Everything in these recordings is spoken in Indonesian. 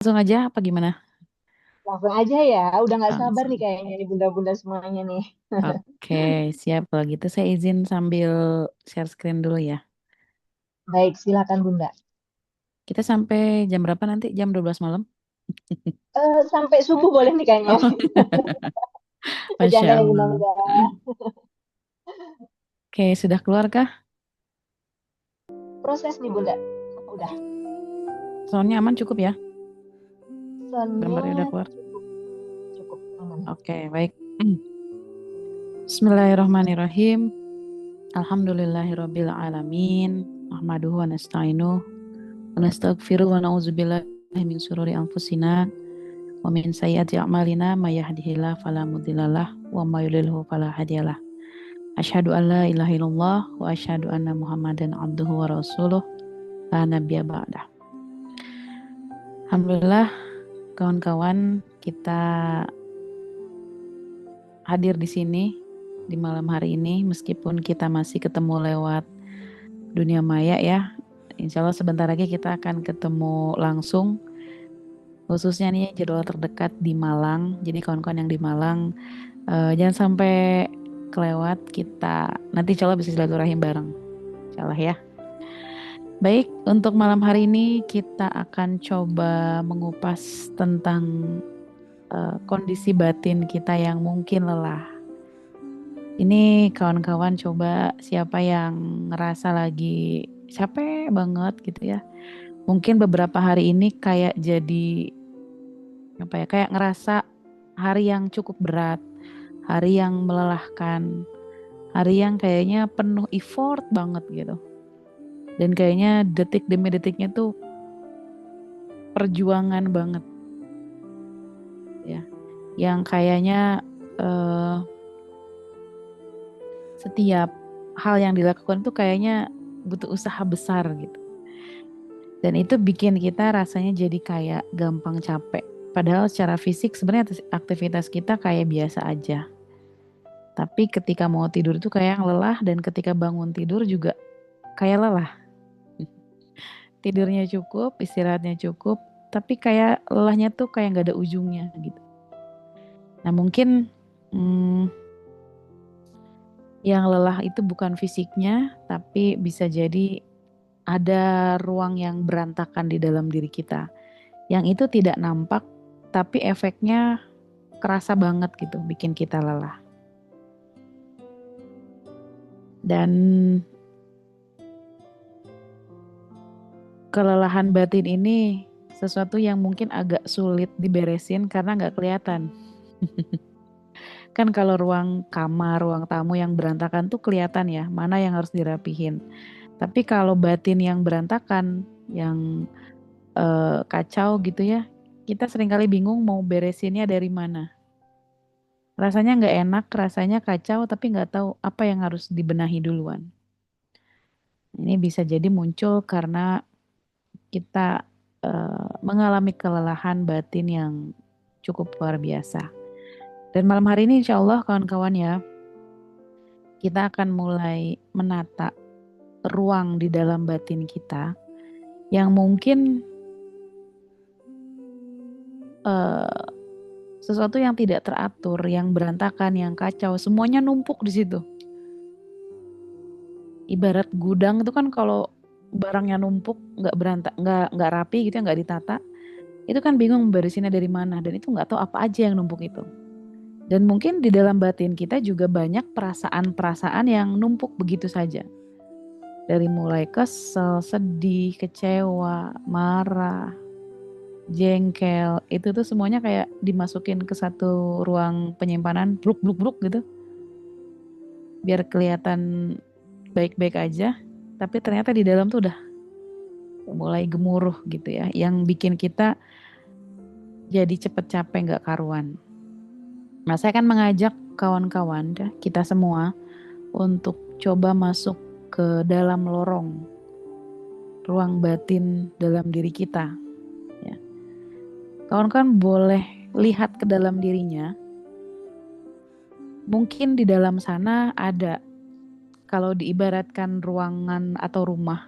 Langsung aja apa gimana? Langsung aja ya, udah nggak sabar nih Langsung. kayaknya nih bunda-bunda semuanya nih. Oke, siap kalau gitu saya izin sambil share screen dulu ya. Baik, silakan Bunda. Kita sampai jam berapa nanti? Jam 12 malam? Sampai subuh boleh nih kayaknya. Oh, Bercanda Masya ya Allah. Bunda-bunda. Oke, sudah keluar kah? Proses nih Bunda. Udah. Soundnya aman cukup ya? Soundnya Gambarnya udah keluar? cukup, cukup aman. Oke, baik. Bismillahirrahmanirrahim. Alhamdulillahirabbil alamin. Ahmaduhu wa nasta'inuh wa nastaghfiruh wa na'udzubillahi min syururi anfusina wa min sayyiati a'malina may yahdihillahu fala mudhillalah wa may yudlilhu fala hadiyalah. Asyhadu an la ilaha illallah wa asyhadu anna Muhammadan abduhu wa rasuluh la nabiyya ba'dah. Alhamdulillah kawan-kawan kita hadir di sini di malam hari ini meskipun kita masih ketemu lewat dunia maya ya. Insya Allah sebentar lagi kita akan ketemu langsung khususnya nih jadwal terdekat di Malang. Jadi kawan-kawan yang di Malang jangan sampai kelewat kita nanti insya Allah bisa silaturahim bareng. Insya Allah ya. Baik, untuk malam hari ini kita akan coba mengupas tentang kondisi batin kita yang mungkin lelah. Ini kawan-kawan coba siapa yang ngerasa lagi capek banget gitu ya. Mungkin beberapa hari ini kayak jadi apa ya, kayak ngerasa hari yang cukup berat, hari yang melelahkan, hari yang kayaknya penuh effort banget gitu. Dan kayaknya detik demi detiknya tuh perjuangan banget ya. Yang kayaknya eh, setiap hal yang dilakukan tuh kayaknya butuh usaha besar gitu. Dan itu bikin kita rasanya jadi kayak gampang capek. Padahal secara fisik sebenarnya aktivitas kita kayak biasa aja. Tapi ketika mau tidur tuh kayak yang lelah dan ketika bangun tidur juga kayak lelah. Tidurnya cukup, istirahatnya cukup, tapi kayak lelahnya tuh kayak nggak ada ujungnya gitu. Nah mungkin hmm, yang lelah itu bukan fisiknya, tapi bisa jadi ada ruang yang berantakan di dalam diri kita. Yang itu tidak nampak, tapi efeknya kerasa banget gitu, bikin kita lelah. Dan kelelahan batin ini sesuatu yang mungkin agak sulit diberesin karena nggak kelihatan. Kan kalau ruang kamar, ruang tamu yang berantakan tuh kelihatan ya, mana yang harus dirapihin. Tapi kalau batin yang berantakan, yang kacau gitu ya, kita seringkali bingung mau beresinnya dari mana. Rasanya nggak enak, rasanya kacau, tapi nggak tahu apa yang harus dibenahi duluan. Ini bisa jadi muncul karena kita mengalami kelelahan batin yang cukup luar biasa. Dan malam hari ini insya Allah kawan-kawan ya, kita akan mulai menata ruang di dalam batin kita yang mungkin eh, sesuatu yang tidak teratur, yang berantakan, yang kacau, semuanya numpuk di situ. Ibarat gudang itu kan kalau barangnya numpuk, nggak berantak, nggak rapi gitu, ya, nggak ditata, itu kan bingung beresinnya dari mana dan itu nggak tahu apa aja yang numpuk itu. Dan mungkin di dalam batin kita juga banyak perasaan-perasaan yang numpuk begitu saja. Dari mulai kesel, sedih, kecewa, marah, jengkel, itu tuh semuanya kayak dimasukin ke satu ruang penyimpanan, bluk bluk bluk gitu, biar kelihatan baik-baik aja, tapi ternyata di dalam tuh udah mulai gemuruh gitu ya, yang bikin kita jadi cepet capek nggak karuan. Nah, saya akan mengajak kawan-kawan, ya, kita semua untuk coba masuk ke dalam lorong, ruang batin dalam diri kita. Ya. Kawan-kawan boleh lihat ke dalam dirinya. Mungkin di dalam sana ada, kalau diibaratkan ruangan atau rumah,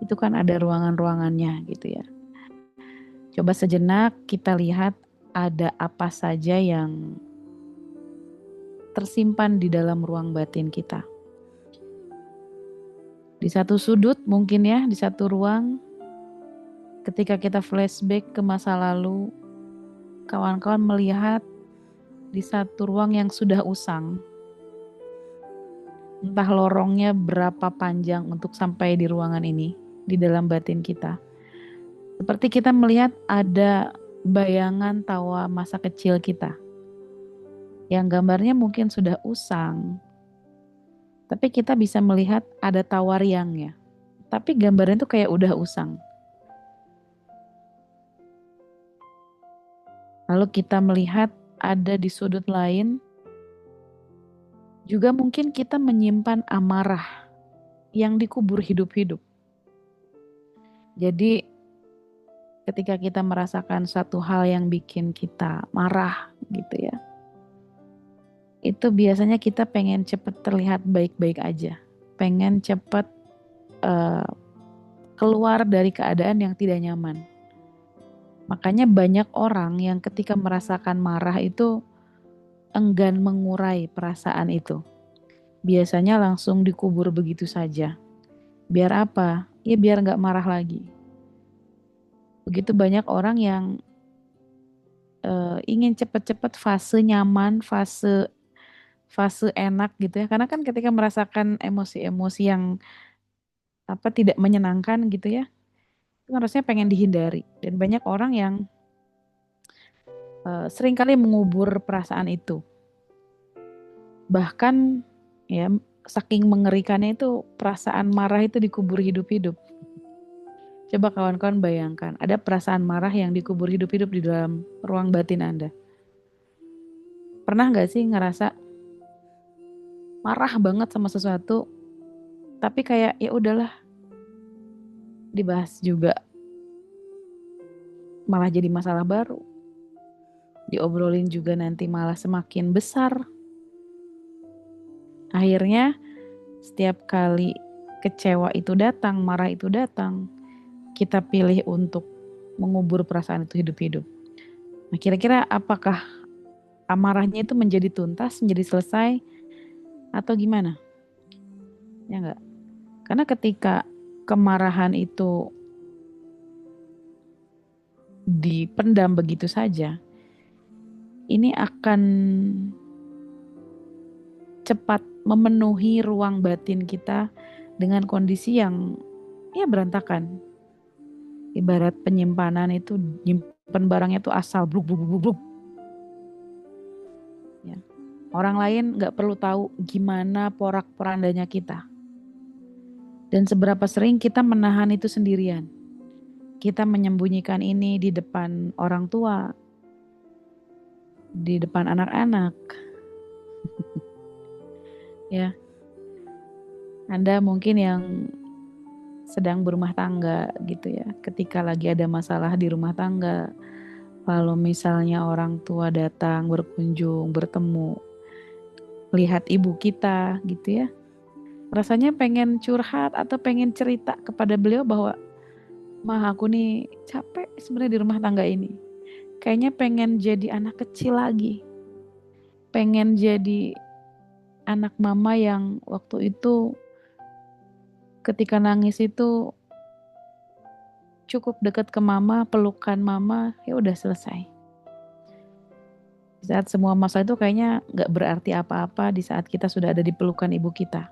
itu kan ada ruangan-ruangannya gitu ya. Coba sejenak kita lihat ada apa saja yang tersimpan di dalam ruang batin kita. Di satu sudut mungkin ya, di satu ruang, ketika kita flashback ke masa lalu, kawan-kawan melihat di satu ruang yang sudah usang. Entah lorongnya berapa panjang untuk sampai di ruangan ini, di dalam batin kita. Seperti kita melihat ada bayangan tawa masa kecil kita, yang gambarnya mungkin sudah usang, tapi kita bisa melihat ada tawa riangnya. Tapi gambarnya tuh kayak udah usang. Lalu kita melihat ada di sudut lain, juga mungkin kita menyimpan amarah yang dikubur hidup-hidup. Jadi ketika kita merasakan satu hal yang bikin kita marah gitu ya, itu biasanya kita pengen cepet terlihat baik-baik aja. Pengen cepet keluar dari keadaan yang tidak nyaman. Makanya banyak orang yang ketika merasakan marah itu enggan mengurai perasaan itu. Biasanya langsung dikubur begitu saja. Biar apa? Ya biar nggak marah lagi. Begitu banyak orang yang ingin cepet-cepet fase nyaman, fase fase enak gitu ya. Karena kan ketika merasakan emosi-emosi yang tidak menyenangkan gitu ya, itu harusnya pengen dihindari. Dan banyak orang yang seringkali mengubur perasaan itu. Bahkan ya saking mengerikannya itu perasaan marah itu dikubur hidup-hidup. Coba kawan-kawan bayangkan, ada perasaan marah yang dikubur hidup-hidup di dalam ruang batin Anda. Pernah nggak sih ngerasa marah banget sama sesuatu, tapi kayak ya udahlah, dibahas juga malah jadi masalah baru. Diobrolin juga nanti malah semakin besar. Akhirnya setiap kali kecewa itu datang, marah itu datang, kita pilih untuk mengubur perasaan itu hidup-hidup. Nah, kira-kira apakah amarahnya itu menjadi tuntas, menjadi selesai, atau gimana? Ya enggak? Karena ketika kemarahan itu dipendam begitu saja, ini akan cepat memenuhi ruang batin kita dengan kondisi yang ya berantakan. Ibarat penyimpanan itu nyimpen barangnya tuh asal bluk bluk bluk bluk. Ya. Orang lain nggak perlu tahu gimana porak-porandanya kita. Dan seberapa sering kita menahan itu sendirian. Kita menyembunyikan ini di depan orang tua, di depan anak-anak. Ya, Anda mungkin yang sedang berumah tangga gitu ya. Ketika lagi ada masalah di rumah tangga, lalu misalnya orang tua datang berkunjung, bertemu, lihat ibu kita gitu ya. Rasanya pengen curhat atau pengen cerita kepada beliau bahwa mah aku nih capek sebenarnya di rumah tangga ini. Kayaknya pengen jadi anak kecil lagi. Pengen jadi anak mama yang waktu itu ketika nangis itu cukup dekat ke mama, pelukan mama, ya udah selesai. Di saat semua masalah itu kayaknya nggak berarti apa-apa di saat kita sudah ada di pelukan ibu kita.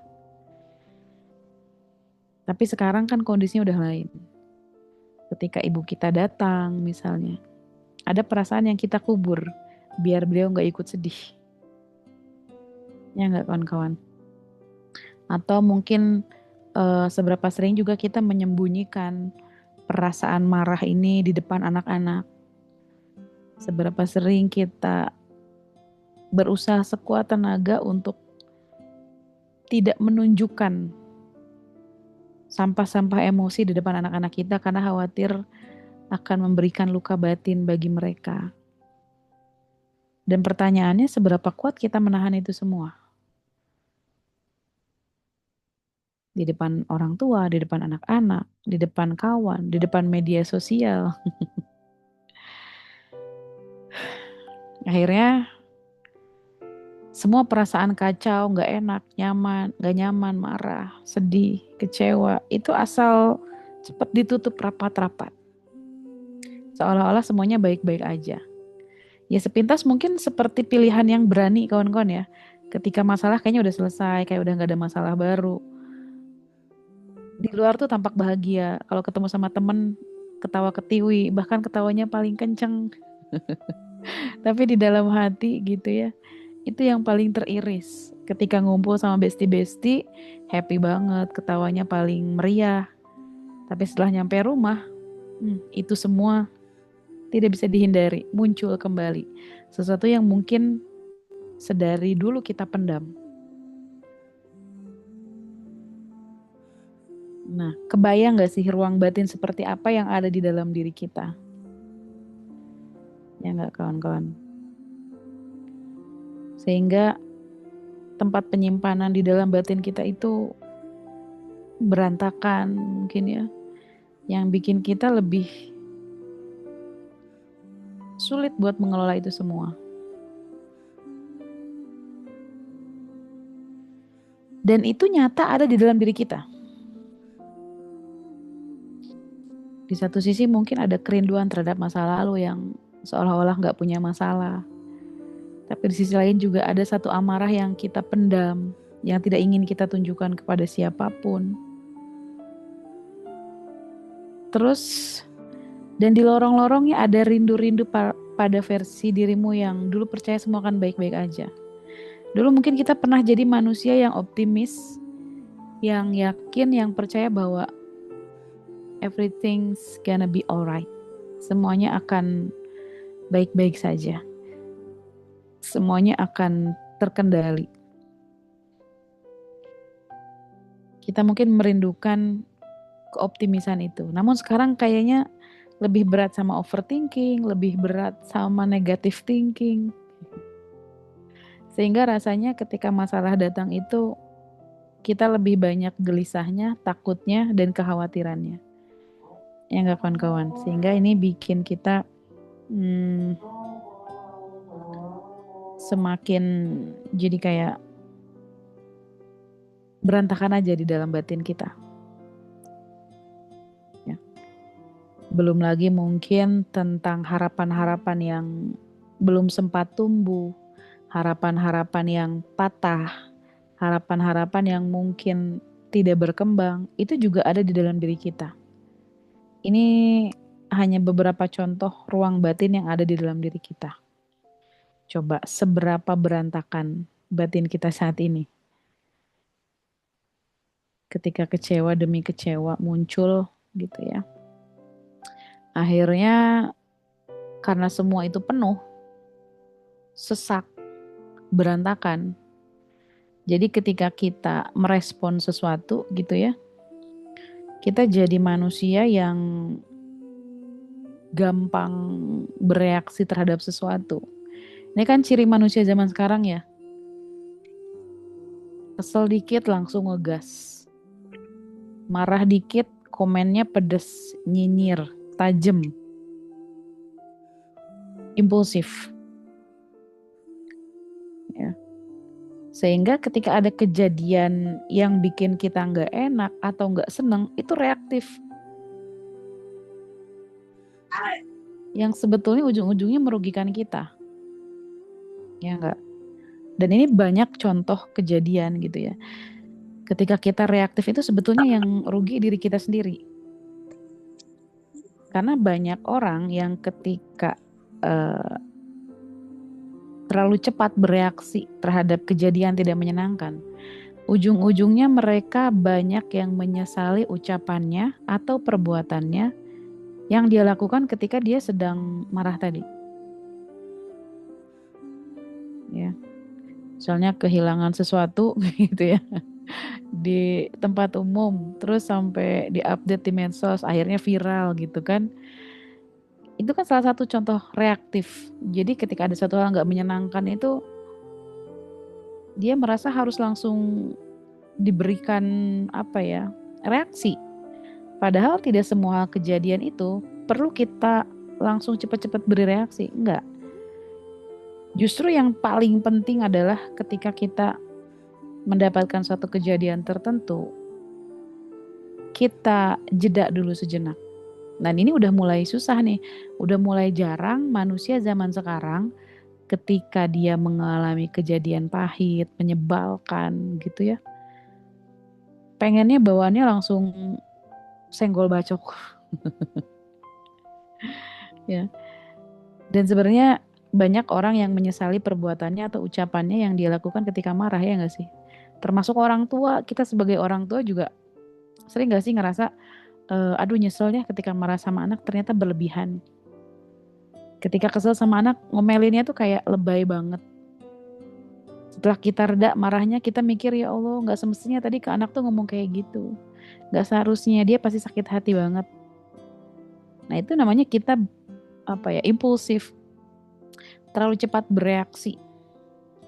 Tapi sekarang kan kondisinya udah lain. Ketika ibu kita datang misalnya, ada perasaan yang kita kubur biar beliau nggak ikut sedih. Ya nggak kawan-kawan? Atau mungkin seberapa sering juga kita menyembunyikan perasaan marah ini di depan anak-anak. Seberapa sering kita berusaha sekuat tenaga untuk tidak menunjukkan sampah-sampah emosi di depan anak-anak kita karena khawatir akan memberikan luka batin bagi mereka. Dan pertanyaannya seberapa kuat kita menahan itu semua? Di depan orang tua, di depan anak-anak, di depan kawan, di depan media sosial. Akhirnya semua perasaan kacau, nggak enak, nyaman, nggak nyaman, marah, sedih, kecewa, itu asal cepat ditutup rapat-rapat. Seolah-olah semuanya baik-baik aja. Ya sepintas mungkin seperti pilihan yang berani kawan-kawan ya. Ketika masalah kayaknya udah selesai, kayak udah nggak ada masalah baru. Di luar tuh tampak bahagia. Kalau ketemu sama temen, ketawa ketiwi, bahkan ketawanya paling kenceng. Tapi di dalam hati gitu ya, itu yang paling teriris. Ketika ngumpul sama besti-besti, happy banget, ketawanya paling meriah. Tapi setelah nyampe rumah, itu semua tidak bisa dihindari, muncul kembali. Sesuatu yang mungkin sedari dulu kita pendam. Nah, kebayang gak sih ruang batin seperti apa yang ada di dalam diri kita? Ya nggak kawan-kawan? Sehingga tempat penyimpanan di dalam batin kita itu berantakan mungkin ya. Yang bikin kita lebih sulit buat mengelola itu semua. Dan itu nyata ada di dalam diri kita. Di satu sisi mungkin ada kerinduan terhadap masa lalu yang seolah-olah nggak punya masalah. Tapi di sisi lain juga ada satu amarah yang kita pendam, yang tidak ingin kita tunjukkan kepada siapapun. Terus, dan di lorong-lorongnya ada rindu-rindu pada versi dirimu yang dulu percaya semua akan baik-baik aja. Dulu mungkin kita pernah jadi manusia yang optimis, yang yakin, yang percaya bahwa everything's gonna be alright. Semuanya akan baik-baik saja. Semuanya akan terkendali. Kita mungkin merindukan keoptimisan itu. Namun sekarang kayaknya lebih berat sama overthinking, lebih berat sama negative thinking. Sehingga rasanya ketika masalah datang itu kita lebih banyak gelisahnya, takutnya, dan kekhawatirannya. Ya nggak kawan-kawan? Sehingga ini bikin kita semakin jadi kayak berantakan aja di dalam batin kita. Ya. Belum lagi mungkin tentang harapan-harapan yang belum sempat tumbuh, harapan-harapan yang patah, harapan-harapan yang mungkin tidak berkembang, itu juga ada di dalam diri kita. Ini hanya beberapa contoh ruang batin yang ada di dalam diri kita. Coba seberapa berantakan batin kita saat ini. Ketika kecewa demi kecewa muncul gitu ya. Akhirnya karena semua itu penuh, sesak, berantakan. Jadi ketika kita merespon sesuatu gitu ya, kita jadi manusia yang gampang bereaksi terhadap sesuatu. Ini kan ciri manusia zaman sekarang ya. Kesel dikit langsung ngegas. Marah dikit komennya pedes, nyinyir, tajam. Impulsif. Ya. Sehingga ketika ada kejadian yang bikin kita nggak enak atau nggak seneng, itu reaktif. Yang sebetulnya ujung-ujungnya merugikan kita. Ya enggak? Dan ini banyak contoh kejadian gitu ya. Ketika kita reaktif itu sebetulnya yang rugi diri kita sendiri. Karena banyak orang yang ketika terlalu cepat bereaksi terhadap kejadian tidak menyenangkan, ujung-ujungnya mereka banyak yang menyesali ucapannya atau perbuatannya yang dia lakukan ketika dia sedang marah tadi. Ya. Soalnya kehilangan sesuatu gitu ya di tempat umum, terus sampai diupdate di medsos, akhirnya viral gitu kan. Itu kan salah satu contoh reaktif. Jadi ketika ada satu hal nggak menyenangkan itu, dia merasa harus langsung diberikan reaksi. Padahal tidak semua kejadian itu perlu kita langsung cepat-cepat beri reaksi, enggak. Justru yang paling penting adalah ketika kita mendapatkan suatu kejadian tertentu, kita jeda dulu sejenak. Dan ini udah mulai susah nih, udah mulai jarang manusia zaman sekarang ketika dia mengalami kejadian pahit, menyebalkan gitu ya. Pengennya bawaannya langsung senggol bacok ya. Dan sebenarnya banyak orang yang menyesali perbuatannya atau ucapannya yang dia lakukan ketika marah, ya nggak sih? Termasuk orang tua, kita sebagai orang tua juga sering nggak sih ngerasa, aduh nyeselnya ketika marah sama anak ternyata berlebihan. Ketika kesel sama anak, ngomelinnya tuh kayak lebay banget. Setelah kita reda marahnya, kita mikir, ya Allah, nggak semestinya tadi ke anak tuh ngomong kayak gitu. Nggak seharusnya, dia pasti sakit hati banget. Nah itu namanya kita impulsif, terlalu cepat bereaksi.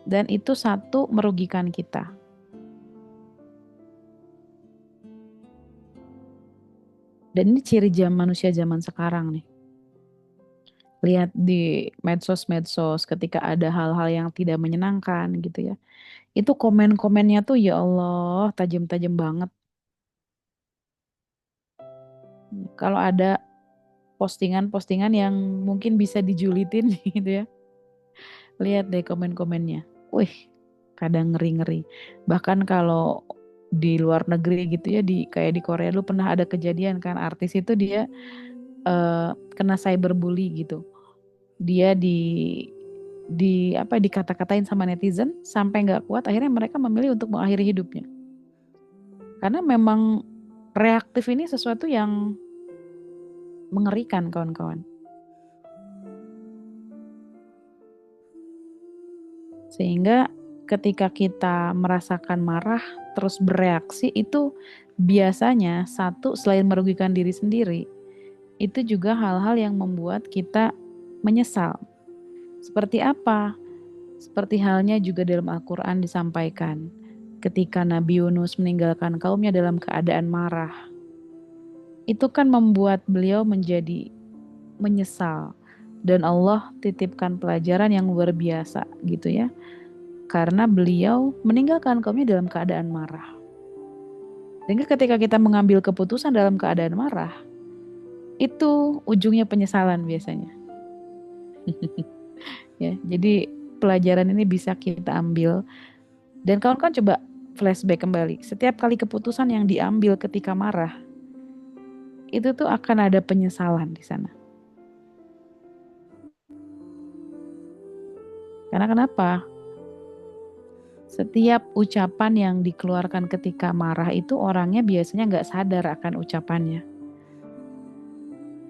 Dan itu satu merugikan kita. Dan ini ciri manusia zaman sekarang nih. Lihat di medsos-medsos ketika ada hal-hal yang tidak menyenangkan gitu ya. Itu komen-komennya tuh ya Allah tajam-tajam banget. Kalau ada postingan-postingan yang mungkin bisa dijulitin gitu ya. Lihat deh komen-komennya. Wih, kadang ngeri-ngeri. Bahkan kalau di luar negeri gitu ya, kayak di Korea dulu pernah ada kejadian kan, artis itu dia kena cyberbully gitu. Dia dikata-katain sama netizen sampai nggak kuat, akhirnya mereka memilih untuk mengakhiri hidupnya. Karena memang reaktif ini sesuatu yang mengerikan, kawan-kawan. Sehingga ketika kita merasakan marah terus bereaksi, itu biasanya satu, selain merugikan diri sendiri, itu juga hal-hal yang membuat kita menyesal. Seperti apa? Seperti halnya juga dalam Al-Quran disampaikan ketika Nabi Yunus meninggalkan kaumnya dalam keadaan marah. Itu kan membuat beliau menjadi menyesal. Dan Allah titipkan pelajaran yang luar biasa gitu ya. Karena beliau meninggalkan kaumnya dalam keadaan marah. Sehingga ketika kita mengambil keputusan dalam keadaan marah, itu ujungnya penyesalan biasanya. Ya, jadi pelajaran ini bisa kita ambil. Dan kawan-kawan coba flashback kembali. Setiap kali keputusan yang diambil ketika marah, itu tuh akan ada penyesalan di sana. Karena kenapa? Setiap ucapan yang dikeluarkan ketika marah itu orangnya biasanya nggak sadar akan ucapannya.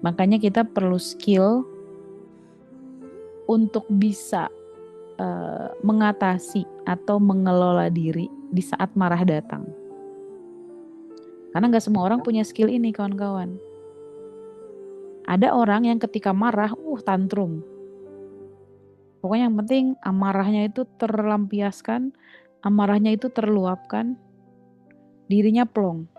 Makanya kita perlu skill untuk bisa mengatasi atau mengelola diri di saat marah datang. Karena nggak semua orang punya skill ini, kawan-kawan. Ada orang yang ketika marah, tantrum. Pokoknya yang penting amarahnya itu terlampiaskan, amarahnya itu terluapkan, dirinya plong.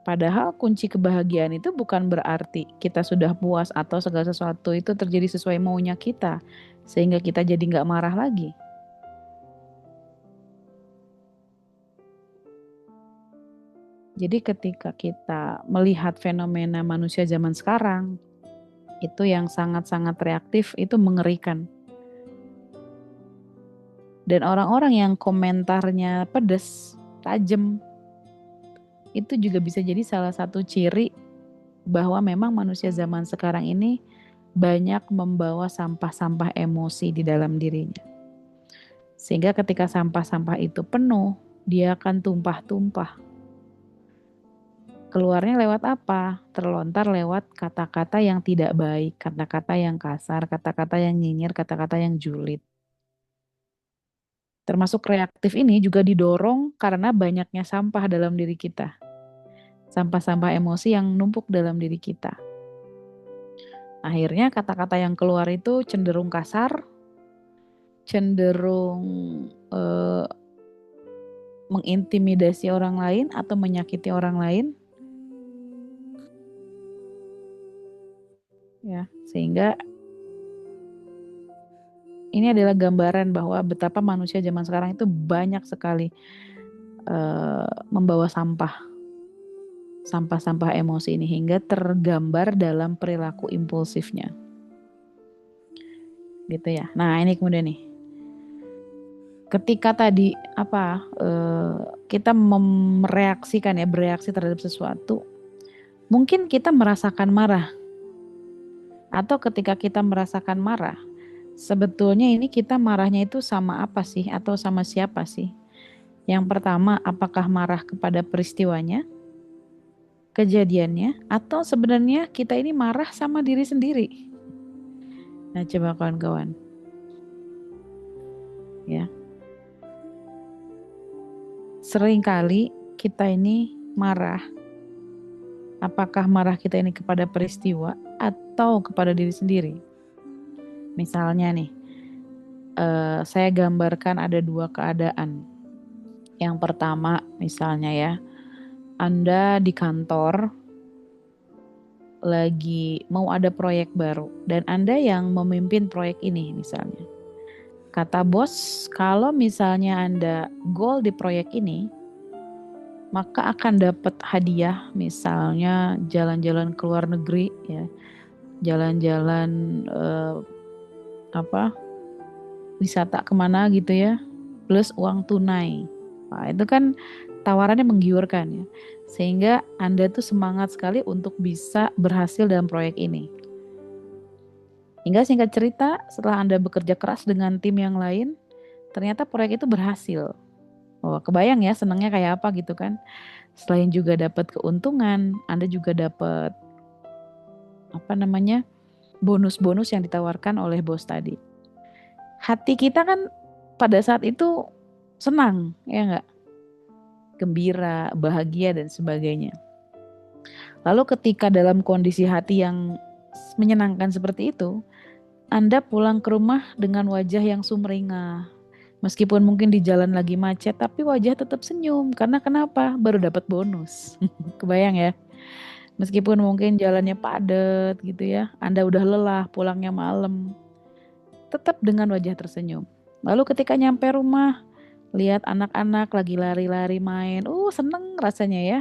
Padahal kunci kebahagiaan itu bukan berarti kita sudah puas atau segala sesuatu itu terjadi sesuai maunya kita, sehingga kita jadi nggak marah lagi. Jadi ketika kita melihat fenomena manusia zaman sekarang, itu yang sangat-sangat reaktif, itu mengerikan. Dan orang-orang yang komentarnya pedas, tajam, itu juga bisa jadi salah satu ciri bahwa memang manusia zaman sekarang ini banyak membawa sampah-sampah emosi di dalam dirinya. Sehingga ketika sampah-sampah itu penuh, dia akan tumpah-tumpah. Keluarnya lewat apa? Terlontar lewat kata-kata yang tidak baik, kata-kata yang kasar, kata-kata yang nyinyir, kata-kata yang julid. Termasuk reaktif ini juga didorong karena banyaknya sampah dalam diri kita. Sampah-sampah emosi yang numpuk dalam diri kita. Akhirnya kata-kata yang keluar itu cenderung kasar, cenderung mengintimidasi orang lain atau menyakiti orang lain. Ya, sehingga ini adalah gambaran bahwa betapa manusia zaman sekarang itu banyak sekali membawa sampah-sampah emosi ini hingga tergambar dalam perilaku impulsifnya. Gitu ya. Nah, ini kemudian nih. Ketika tadi kita bereaksi terhadap sesuatu, mungkin kita merasakan marah. Atau ketika kita merasakan marah, sebetulnya ini kita marahnya itu sama apa sih atau sama siapa sih? Yang pertama, apakah marah kepada peristiwanya, kejadiannya, atau sebenarnya kita ini marah sama diri sendiri? Nah, coba kawan-kawan. Ya. Seringkali kita ini marah. Apakah marah kita ini kepada peristiwa atau kepada diri sendiri? Misalnya nih, saya gambarkan ada dua keadaan. Yang pertama, misalnya ya, Anda di kantor lagi mau ada proyek baru dan Anda yang memimpin proyek ini misalnya. Kata bos, kalau misalnya Anda goal di proyek ini, maka akan dapat hadiah, misalnya jalan-jalan ke luar negeri ya. Jalan-jalan wisata kemana gitu ya, plus uang tunai. Nah, itu kan tawarannya menggiurkan ya. Sehingga Anda tuh semangat sekali untuk bisa berhasil dalam proyek ini. Hingga singkat cerita, setelah Anda bekerja keras dengan tim yang lain, ternyata proyek itu berhasil. Oh, kebayang ya senangnya kayak apa gitu kan. Selain juga dapat keuntungan, Anda juga dapat bonus-bonus yang ditawarkan oleh bos tadi. Hati kita kan pada saat itu senang, ya enggak? Gembira, bahagia dan sebagainya. Lalu ketika dalam kondisi hati yang menyenangkan seperti itu, Anda pulang ke rumah dengan wajah yang sumringah. Meskipun mungkin di jalan lagi macet, tapi wajah tetap senyum. Karena kenapa? Baru dapat bonus. Kebayang ya? Meskipun mungkin jalannya padat gitu ya, Anda udah lelah, pulangnya malam, tetap dengan wajah tersenyum. Lalu ketika nyampe rumah, lihat anak-anak lagi lari-lari main, seneng rasanya ya.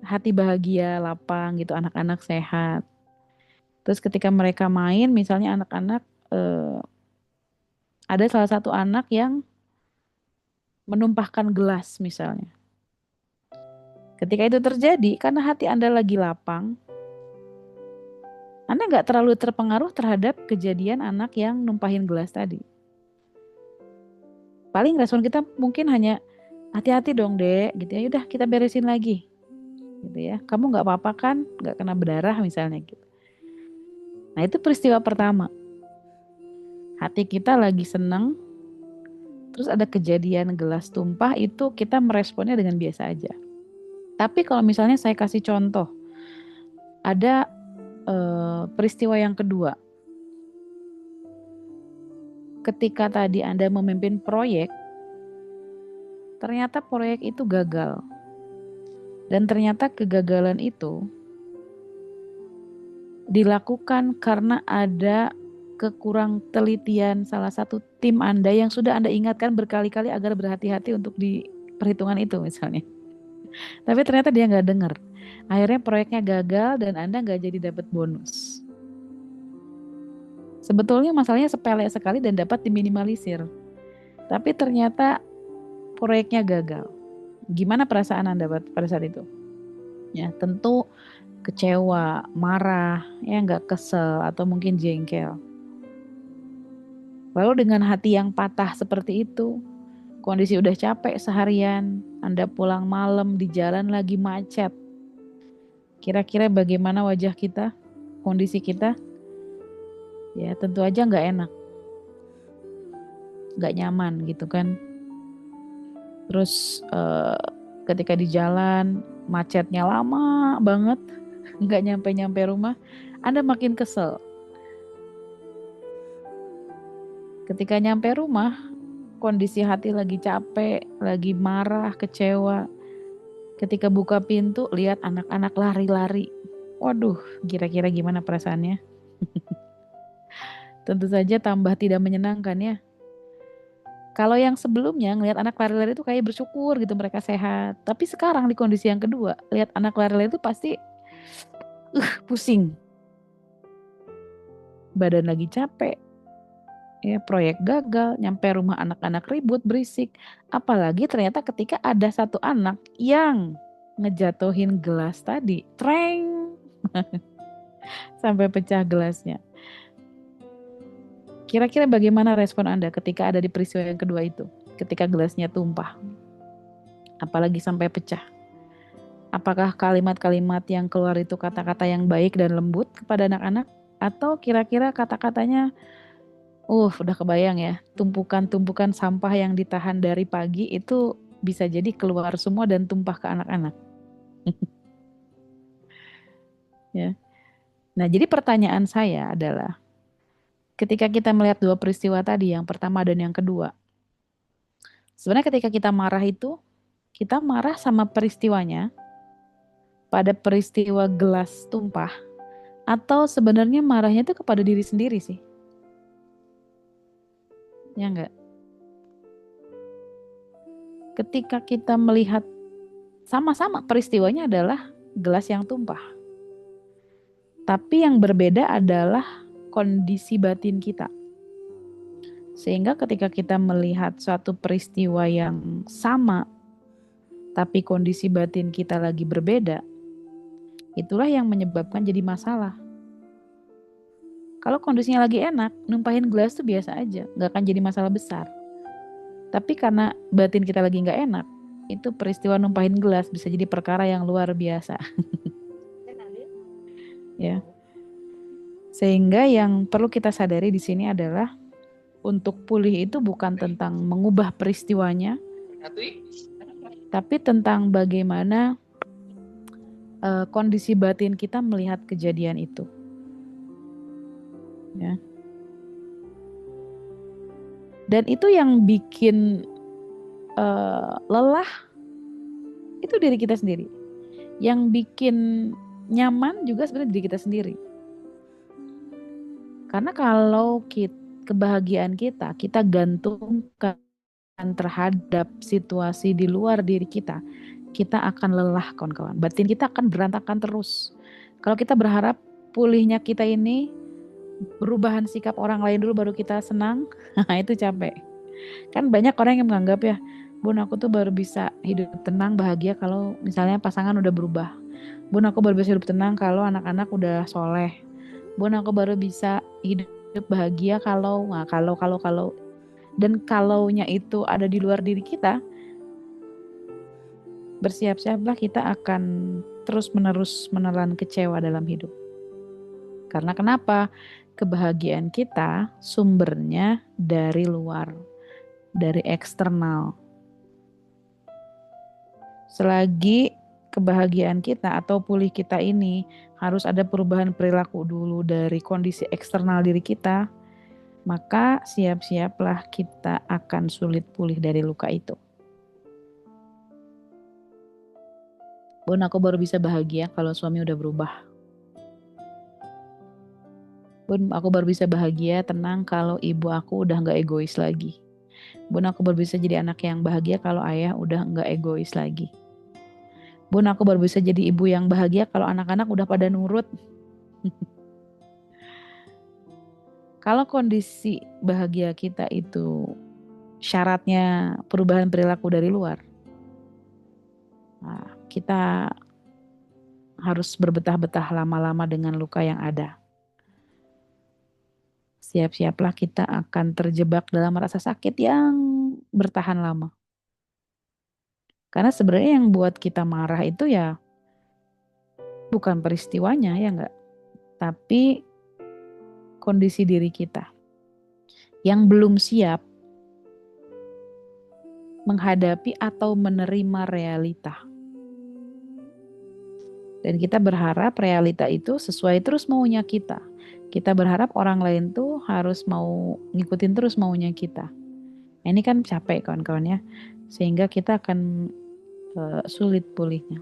Hati bahagia, lapang gitu, anak-anak sehat. Terus ketika mereka main, misalnya anak-anak, ada salah satu anak yang menumpahkan gelas misalnya. Ketika itu terjadi, karena hati Anda lagi lapang, Anda nggak terlalu terpengaruh terhadap kejadian anak yang numpahin gelas tadi. Paling respon kita mungkin hanya, hati-hati dong dek, gitu ya, udah kita beresin lagi. Gitu ya, kamu nggak apa-apa kan, nggak kena berdarah misalnya gitu. Nah itu peristiwa pertama. Hati kita lagi seneng, terus ada kejadian gelas tumpah, itu kita meresponnya dengan biasa aja. Tapi kalau misalnya saya kasih contoh, ada peristiwa yang kedua. Ketika tadi Anda memimpin proyek, ternyata proyek itu gagal. Dan ternyata kegagalan itu dilakukan karena ada kekurang telitian salah satu tim Anda yang sudah Anda ingatkan berkali-kali agar berhati-hati untuk di perhitungan itu misalnya. Tapi ternyata dia nggak dengar. Akhirnya proyeknya gagal dan Anda nggak jadi dapat bonus. Sebetulnya masalahnya sepele sekali dan dapat diminimalisir. Tapi ternyata proyeknya gagal. Gimana perasaan Anda pada saat itu? Ya, tentu kecewa, marah, ya nggak kesel atau mungkin jengkel. Lalu dengan hati yang patah seperti itu, kondisi udah capek seharian, Anda pulang malam di jalan lagi macet. Kira-kira bagaimana wajah kita, kondisi kita? Ya tentu aja nggak enak, nggak nyaman gitu kan. Terus ketika di jalan macetnya lama banget, nggak nyampe-nyampe rumah, Anda makin kesel. Ketika nyampe rumah, kondisi hati lagi capek, lagi marah, kecewa. Ketika buka pintu, lihat anak-anak lari-lari. Waduh, kira-kira gimana perasaannya? tentu saja tambah tidak menyenangkan ya. Kalau yang sebelumnya ngelihat anak lari-lari itu kayak bersyukur gitu mereka sehat. Tapi sekarang di kondisi yang kedua, lihat anak lari-lari itu pasti pusing. Badan lagi capek, ya proyek gagal, nyampe rumah anak-anak ribut, berisik. Apalagi ternyata ketika ada satu anak yang ngejatuhin gelas tadi, treng, sampai pecah gelasnya. Kira-kira bagaimana respon Anda ketika ada di peristiwa yang kedua itu? Ketika gelasnya tumpah, apalagi sampai pecah. Apakah kalimat-kalimat yang keluar itu kata-kata yang baik dan lembut kepada anak-anak? Atau kira-kira kata-katanya, udah kebayang ya, tumpukan-tumpukan sampah yang ditahan dari pagi itu bisa jadi keluar semua dan tumpah ke anak-anak. Ya. Nah, jadi pertanyaan saya adalah, ketika kita melihat dua peristiwa tadi, yang pertama dan yang kedua, sebenarnya ketika kita marah itu, kita marah sama peristiwanya, pada peristiwa gelas tumpah, atau sebenarnya marahnya itu kepada diri sendiri sih? Ya enggak? Ketika kita melihat sama-sama peristiwanya adalah gelas yang tumpah. Tapi yang berbeda adalah kondisi batin kita. Sehingga ketika kita melihat suatu peristiwa yang sama, tapi kondisi batin kita lagi berbeda, itulah yang menyebabkan jadi masalah. Kalau kondisinya lagi enak, numpahin gelas itu biasa aja, nggak akan jadi masalah besar. Tapi karena batin kita lagi nggak enak, itu peristiwa numpahin gelas bisa jadi perkara yang luar biasa. Ya. Sehingga yang perlu kita sadari di sini adalah untuk pulih itu bukan tentang mengubah peristiwanya, tapi tentang bagaimana kondisi batin kita melihat kejadian itu. Ya. Dan itu yang bikin lelah itu diri kita sendiri. Yang bikin nyaman juga sebenarnya diri kita sendiri. Karena kalau kebahagiaan kita gantungkan terhadap situasi di luar diri kita akan lelah kawan-kawan. Batin kita akan berantakan terus. Kalau kita berharap pulihnya kita ini perubahan sikap orang lain dulu baru kita senang, itu capek. Kan banyak orang yang menganggap ya, Bun aku tuh baru bisa hidup tenang bahagia kalau misalnya pasangan udah berubah. Bun aku baru bisa hidup tenang kalau anak-anak udah soleh. Bun aku baru bisa hidup bahagia kalau dan kalaunya itu ada di luar diri kita, bersiap-siaplah kita akan terus-menerus menelan kecewa dalam hidup. Karena kenapa? Kebahagiaan kita sumbernya dari luar, dari eksternal. Selagi kebahagiaan kita atau pulih kita ini harus ada perubahan perilaku dulu dari kondisi eksternal diri kita, maka siap-siaplah kita akan sulit pulih dari luka itu. Bun, aku baru bisa bahagia kalau suami udah berubah. Bun, aku baru bisa bahagia, tenang kalau ibu aku udah gak egois lagi. Bun, aku baru bisa jadi anak yang bahagia kalau ayah udah gak egois lagi. Bun, aku baru bisa jadi ibu yang bahagia kalau anak-anak udah pada nurut. Kalau kondisi bahagia kita itu syaratnya perubahan perilaku dari luar, nah, kita harus berbetah-betah lama-lama dengan luka yang ada. Siap-siaplah kita akan terjebak dalam rasa sakit yang bertahan lama. Karena sebenarnya yang buat kita marah itu ya bukan peristiwanya ya enggak, tapi kondisi diri kita yang belum siap menghadapi atau menerima realita. Dan kita berharap realita itu sesuai terus maunya kita. Kita berharap orang lain tuh harus mau ngikutin terus maunya kita. Nah, ini kan capek kawan-kawan ya. Sehingga kita akan sulit pulihnya.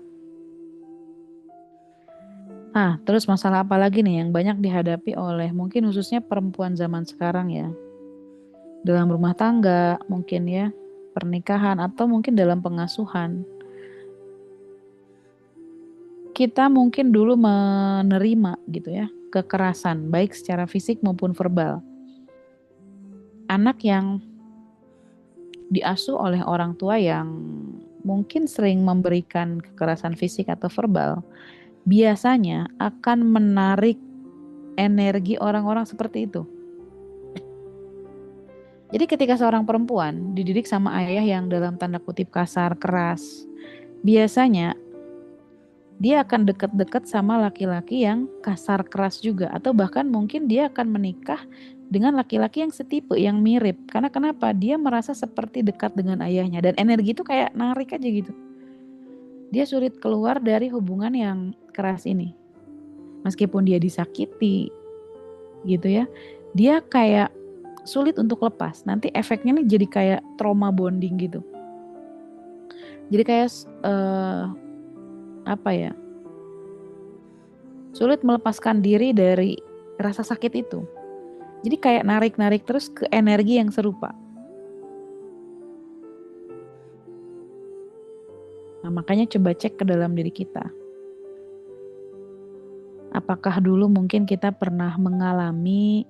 Terus masalah apa lagi nih yang banyak dihadapi oleh mungkin khususnya perempuan zaman sekarang ya? Dalam rumah tangga mungkin ya, pernikahan atau mungkin dalam pengasuhan. Kita mungkin dulu menerima gitu ya, kekerasan baik secara fisik maupun verbal. Anak yang diasuh oleh orang tua yang mungkin sering memberikan kekerasan fisik atau verbal, biasanya akan menarik energi orang-orang seperti itu. Jadi ketika seorang perempuan dididik sama ayah yang dalam tanda kutip kasar, keras, biasanya dia akan dekat-dekat sama laki-laki yang kasar, keras juga. Atau bahkan mungkin dia akan menikah dengan laki-laki yang setipe, yang mirip. Karena kenapa? Dia merasa seperti dekat dengan ayahnya. Dan energi itu kayak narik aja gitu. Dia sulit keluar dari hubungan yang keras ini. Meskipun dia disakiti gitu ya. Dia kayak sulit untuk lepas. Nanti efeknya nih jadi kayak trauma bonding gitu. Jadi kayak apa ya? Sulit melepaskan diri dari rasa sakit itu. Jadi kayak narik-narik terus ke energi yang serupa. Nah, makanya coba cek ke dalam diri kita. Apakah dulu mungkin kita pernah mengalami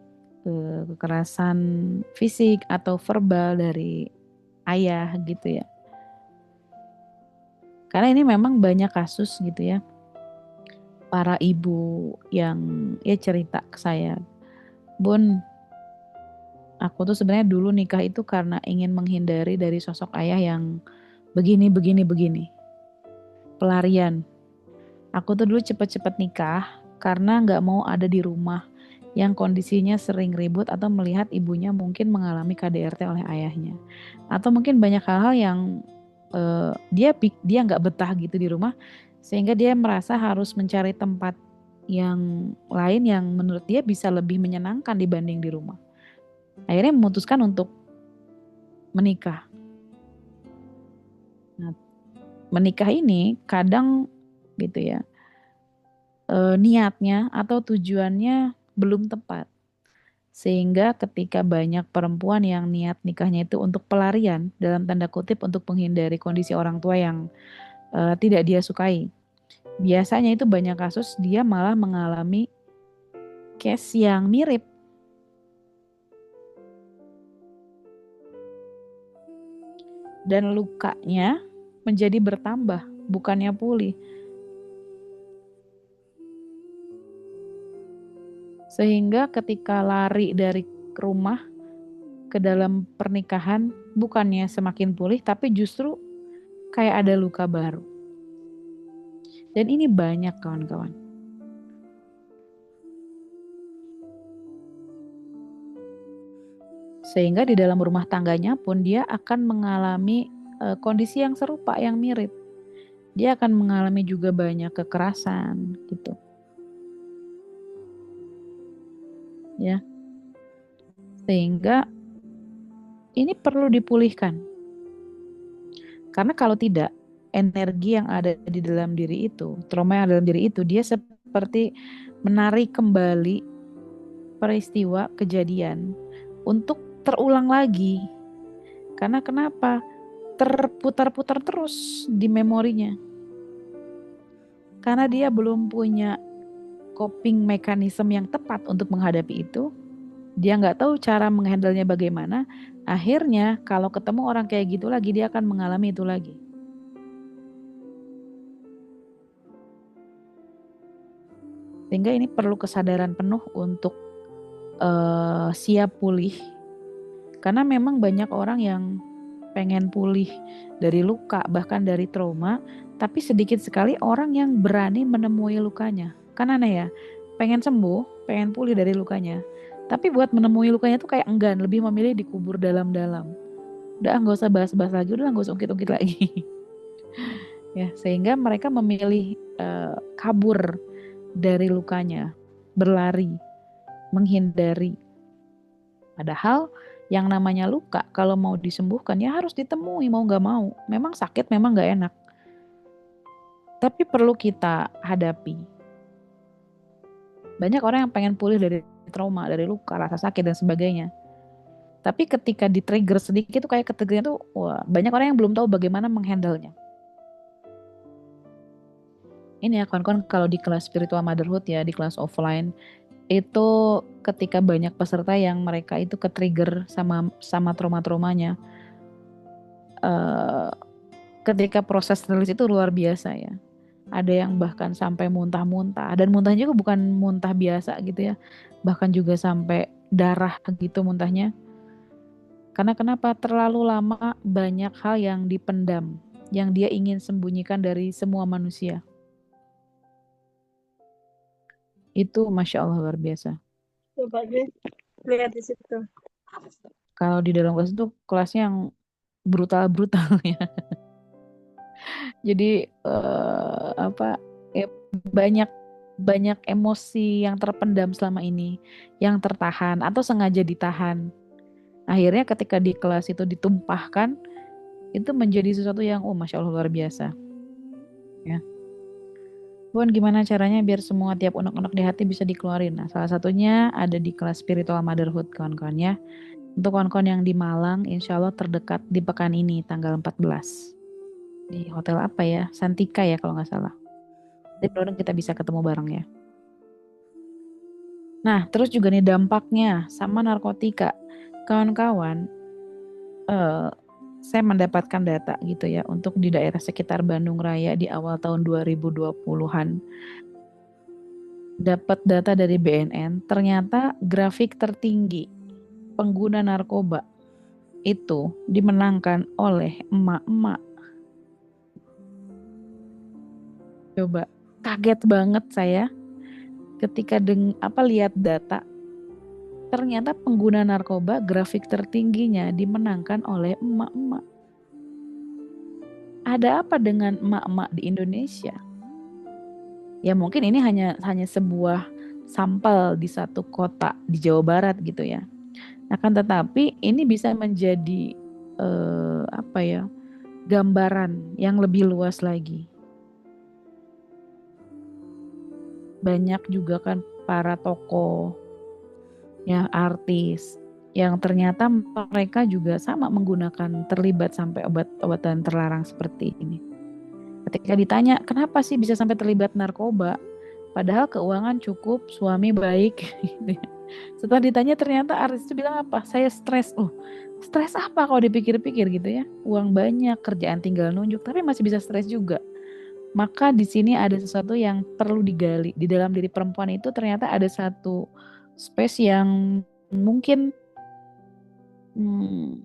kekerasan fisik atau verbal dari ayah gitu ya. Karena ini memang banyak kasus gitu ya. Para ibu yang ya cerita ke saya, Bun, aku tuh sebenarnya dulu nikah itu karena ingin menghindari dari sosok ayah yang begini, begini, begini. Pelarian. Aku tuh dulu cepet-cepet nikah karena nggak mau ada di rumah yang kondisinya sering ribut atau melihat ibunya mungkin mengalami KDRT oleh ayahnya. Atau mungkin banyak hal-hal yang dia nggak betah gitu di rumah sehingga dia merasa harus mencari tempat yang lain yang menurut dia bisa lebih menyenangkan dibanding di rumah. Akhirnya memutuskan untuk menikah. Nah, menikah ini kadang gitu ya, niatnya atau tujuannya belum tepat. Sehingga ketika banyak perempuan yang niat nikahnya itu untuk pelarian, dalam tanda kutip untuk menghindari kondisi orang tua yang tidak dia sukai. Biasanya itu banyak kasus dia malah mengalami case yang mirip. Dan lukanya menjadi bertambah, bukannya pulih. Sehingga ketika lari dari rumah ke dalam pernikahan, bukannya semakin pulih, tapi justru kayak ada luka baru. Dan ini banyak kawan-kawan. Sehingga di dalam rumah tangganya pun dia akan mengalami kondisi yang serupa, yang mirip. Dia akan mengalami juga banyak kekerasan gitu. Ya. Sehingga ini perlu dipulihkan. Karena kalau tidak, energi yang ada di dalam diri itu, trauma yang ada dalam diri itu, dia seperti menarik kembali peristiwa kejadian untuk terulang lagi. Karena kenapa? Terputar-putar terus di memorinya. Karena dia belum punya coping mechanism yang tepat untuk menghadapi itu, dia nggak tahu cara menghandlenya bagaimana. Akhirnya kalau ketemu orang kayak gitu lagi, dia akan mengalami itu lagi. Sehingga ini perlu kesadaran penuh untuk siap pulih. Karena memang banyak orang yang pengen pulih dari luka, bahkan dari trauma, tapi sedikit sekali orang yang berani menemui lukanya. Kan aneh ya, pengen sembuh, pengen pulih dari lukanya, tapi buat menemui lukanya tuh kayak enggan, lebih memilih dikubur dalam-dalam. Udah nggak usah bahas-bahas lagi, udah nggak usah ungkit-ungkit lagi. Ya, sehingga mereka memilih kabur dari lukanya, berlari, menghindari. Padahal yang namanya luka kalau mau disembuhkan ya harus ditemui mau nggak mau. Memang sakit, memang nggak enak. Tapi perlu kita hadapi. Banyak orang yang pengen pulih dari trauma, dari luka, rasa sakit dan sebagainya. Tapi ketika di-trigger sedikit tuh kayak ketriggernya tuh, wah, banyak orang yang belum tahu bagaimana menghandle-nya. Ini ya kawan-kawan, kalau di kelas spiritual motherhood ya, di kelas offline, itu ketika banyak peserta yang mereka itu ke-trigger sama sama trauma-traumanya. eh Ketika proses rilis itu luar biasa ya. Ada yang bahkan sampai muntah-muntah, dan muntahnya juga bukan muntah biasa gitu ya. Bahkan juga sampai darah gitu muntahnya. Karena kenapa? Terlalu lama banyak hal yang dipendam, yang dia ingin sembunyikan dari semua manusia. Itu Masya Allah luar biasa. Coba deh lihat di situ. Kalau di dalam kelas itu kelasnya yang brutal-brutal ya. Jadi apa ya, banyak banyak emosi yang terpendam selama ini, yang tertahan atau sengaja ditahan. Akhirnya ketika di kelas itu ditumpahkan, itu menjadi sesuatu yang Masya Allah luar biasa. Ya. Bun, gimana caranya biar semua tiap unek-unek di hati bisa dikeluarin? Nah, salah satunya ada di kelas spiritual motherhood kawan-kawan ya. Untuk kawan-kawan yang di Malang, insya Allah terdekat di pekan ini, tanggal 14. Di hotel apa ya? Santika ya kalau nggak salah. Jadi mudah-mudahan kita bisa ketemu bareng ya. Nah, terus juga nih dampaknya sama narkotika. Kawan-kawan, eh, saya mendapatkan data gitu ya untuk di daerah sekitar Bandung Raya di awal tahun 2020-an. Dapat data dari BNN, ternyata grafik tertinggi pengguna narkoba itu dimenangkan oleh emak-emak. Coba, kaget banget saya ketika lihat data. Ternyata pengguna narkoba grafik tertingginya dimenangkan oleh emak-emak. Ada apa dengan emak-emak di Indonesia? Ya mungkin ini hanya sebuah sampel di satu kota di Jawa Barat gitu ya. Akan tetapi ini bisa menjadi apa ya, gambaran yang lebih luas lagi. Banyak juga kan para tokoh, ya artis, yang ternyata mereka juga sama menggunakan, terlibat sampai obat-obatan terlarang seperti ini. Ketika ditanya, kenapa sih bisa sampai terlibat narkoba? Padahal keuangan cukup, suami baik. Gitu ya. Setelah ditanya ternyata artis itu bilang apa? Saya stres. Stres apa kalau dipikir-pikir gitu ya? Uang banyak, kerjaan tinggal nunjuk, tapi masih bisa stres juga. Maka di sini ada sesuatu yang perlu digali. Di dalam diri perempuan itu ternyata ada satu space yang mungkin hmm,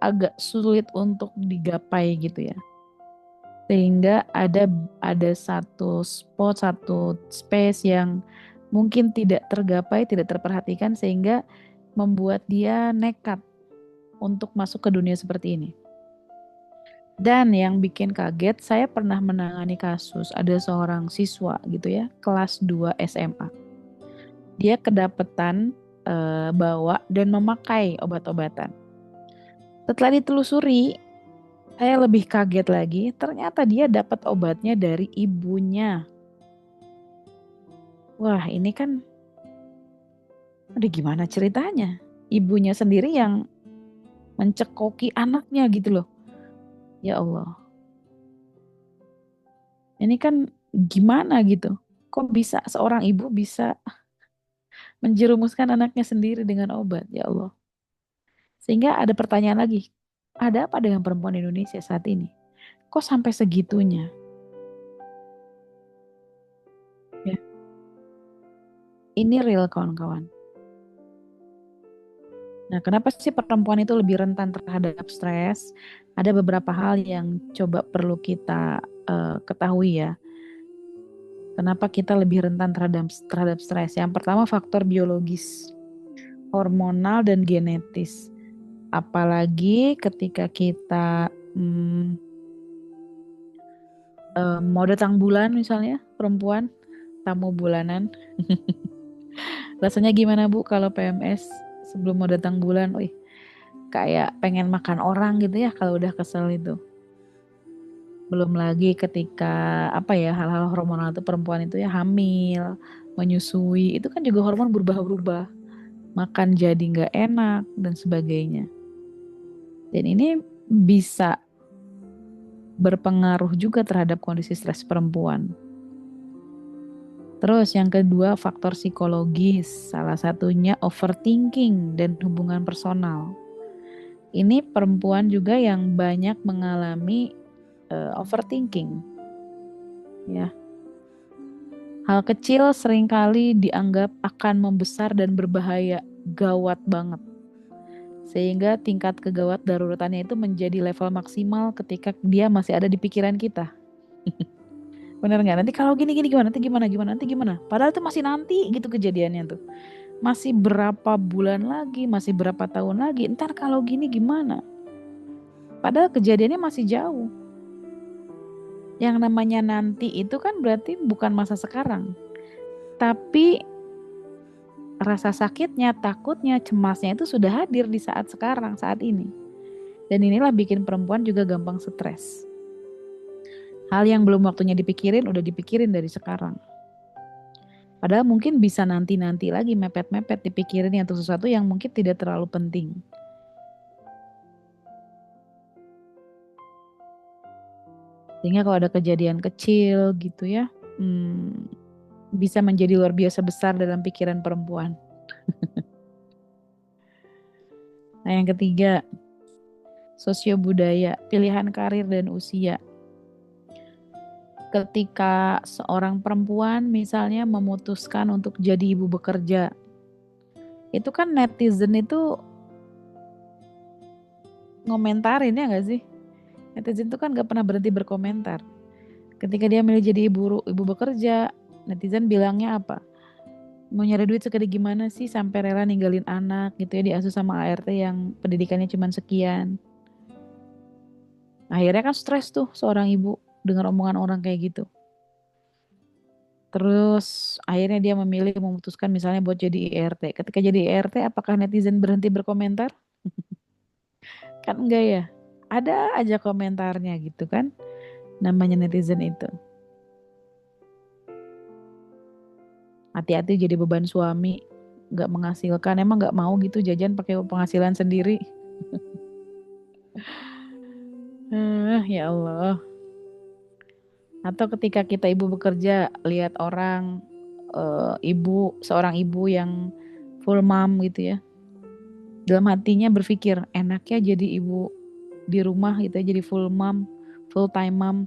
agak sulit untuk digapai gitu ya. Sehingga ada satu spot, satu space yang mungkin tidak tergapai, tidak terperhatikan sehingga membuat dia nekat untuk masuk ke dunia seperti ini. Dan yang bikin kaget, saya pernah menangani kasus ada seorang siswa gitu ya, kelas 2 SMA. Dia kedapetan bawa dan memakai obat-obatan. Setelah ditelusuri, saya lebih kaget lagi, ternyata dia dapat obatnya dari ibunya. Wah, ini kan aduh gimana ceritanya? Ibunya sendiri yang mencekoki anaknya gitu loh. Ya Allah. Ini kan gimana gitu? Kok bisa seorang ibu bisa menjerumuskan anaknya sendiri dengan obat? Ya Allah. Sehingga ada pertanyaan lagi. Ada apa dengan perempuan Indonesia saat ini? Kok sampai segitunya? Ya. Ini real kawan-kawan. Nah, kenapa sih perempuan itu lebih rentan terhadap stres? Ada beberapa hal yang coba perlu kita ketahui ya. Kenapa kita lebih rentan terhadap stres? Yang pertama faktor biologis, hormonal dan genetis. Apalagi ketika kita mau datang bulan misalnya, perempuan tamu bulanan. Rasanya gimana Bu kalau PMS sebelum mau datang bulan? Wih, kayak pengen makan orang gitu ya kalau udah kesel itu. Belum lagi ketika hal-hal hormonal itu perempuan itu ya hamil, menyusui, itu kan juga hormon berubah-ubah. Makan jadi nggak enak dan sebagainya. Dan ini bisa berpengaruh juga terhadap kondisi stres perempuan. Terus yang kedua faktor psikologis, salah satunya overthinking dan hubungan personal. Ini perempuan juga yang banyak mengalami overthinking. Ya. Hal kecil seringkali dianggap akan membesar dan berbahaya, gawat banget. Sehingga tingkat kegawat daruratannya itu menjadi level maksimal ketika dia masih ada di pikiran kita. Bener nggak? Nanti kalau gini gimana? Nanti gimana? Padahal itu masih nanti gitu kejadiannya tuh. Masih berapa bulan lagi, masih berapa tahun lagi. Ntar kalau gini gimana? Padahal kejadiannya masih jauh. Yang namanya nanti itu kan berarti bukan masa sekarang. Tapi rasa sakitnya, takutnya, cemasnya itu sudah hadir di saat sekarang, saat ini. Dan inilah bikin perempuan juga gampang stres. Hal yang belum waktunya dipikirin, udah dipikirin dari sekarang. Padahal mungkin bisa nanti-nanti lagi mepet-mepet dipikirin untuk sesuatu yang mungkin tidak terlalu penting. Sehingga kalau ada kejadian kecil gitu ya, bisa menjadi luar biasa besar dalam pikiran perempuan. Nah yang ketiga, sosiobudaya, pilihan karir dan usia. Ketika seorang perempuan misalnya memutuskan untuk jadi ibu bekerja, itu kan netizen itu ngomentarin ya gak sih? Netizen itu kan gak pernah berhenti berkomentar. Ketika dia milih jadi ibu bekerja, netizen bilangnya apa? Mau nyari duit segede gimana sih sampai rela ninggalin anak gitu ya, diasuh sama ART yang pendidikannya cuma sekian. Akhirnya kan stres tuh seorang ibu dengar omongan orang kayak gitu. Terus akhirnya dia memilih memutuskan misalnya buat jadi IRT. Ketika jadi IRT apakah netizen berhenti berkomentar? Kan enggak ya. Ada aja komentarnya gitu kan. Namanya netizen itu. Hati-hati jadi beban suami. Gak menghasilkan. Emang gak mau gitu jajan pakai penghasilan sendiri. Ya Allah. Atau ketika kita ibu bekerja, lihat orang seorang ibu yang full mom gitu ya. Dalam hatinya berpikir, enaknya jadi ibu di rumah gitu ya, jadi full mom, full time mom.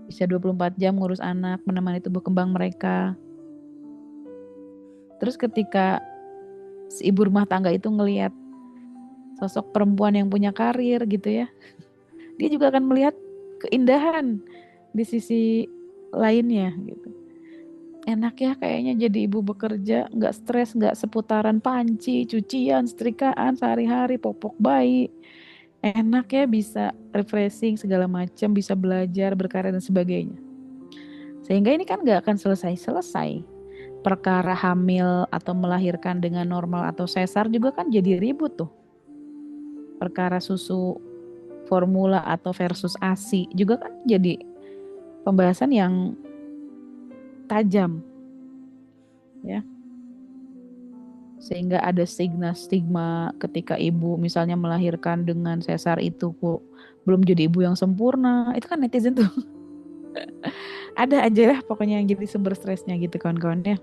Bisa 24 jam ngurus anak, menemani tumbuh kembang mereka. Terus ketika si ibu rumah tangga itu ngelihat sosok perempuan yang punya karir gitu ya, dia juga akan melihat keindahan di sisi lainnya gitu. Enak ya kayaknya jadi ibu bekerja, nggak stres, nggak seputaran panci, cucian, setrikaan sehari-hari, popok bayi. Enak ya bisa refreshing segala macam, bisa belajar, berkarya dan sebagainya. Sehingga ini kan nggak akan selesai-selesai. Perkara hamil atau melahirkan dengan normal atau sesar juga kan jadi ribut tuh. Perkara susu formula atau versus ASI juga kan jadi pembahasan yang tajam ya, sehingga ada stigma ketika ibu misalnya melahirkan dengan sesar itu kok belum jadi ibu yang sempurna. Itu kan netizen tuh ada aja lah pokoknya yang jadi sumber stresnya gitu kawan-kawan ya.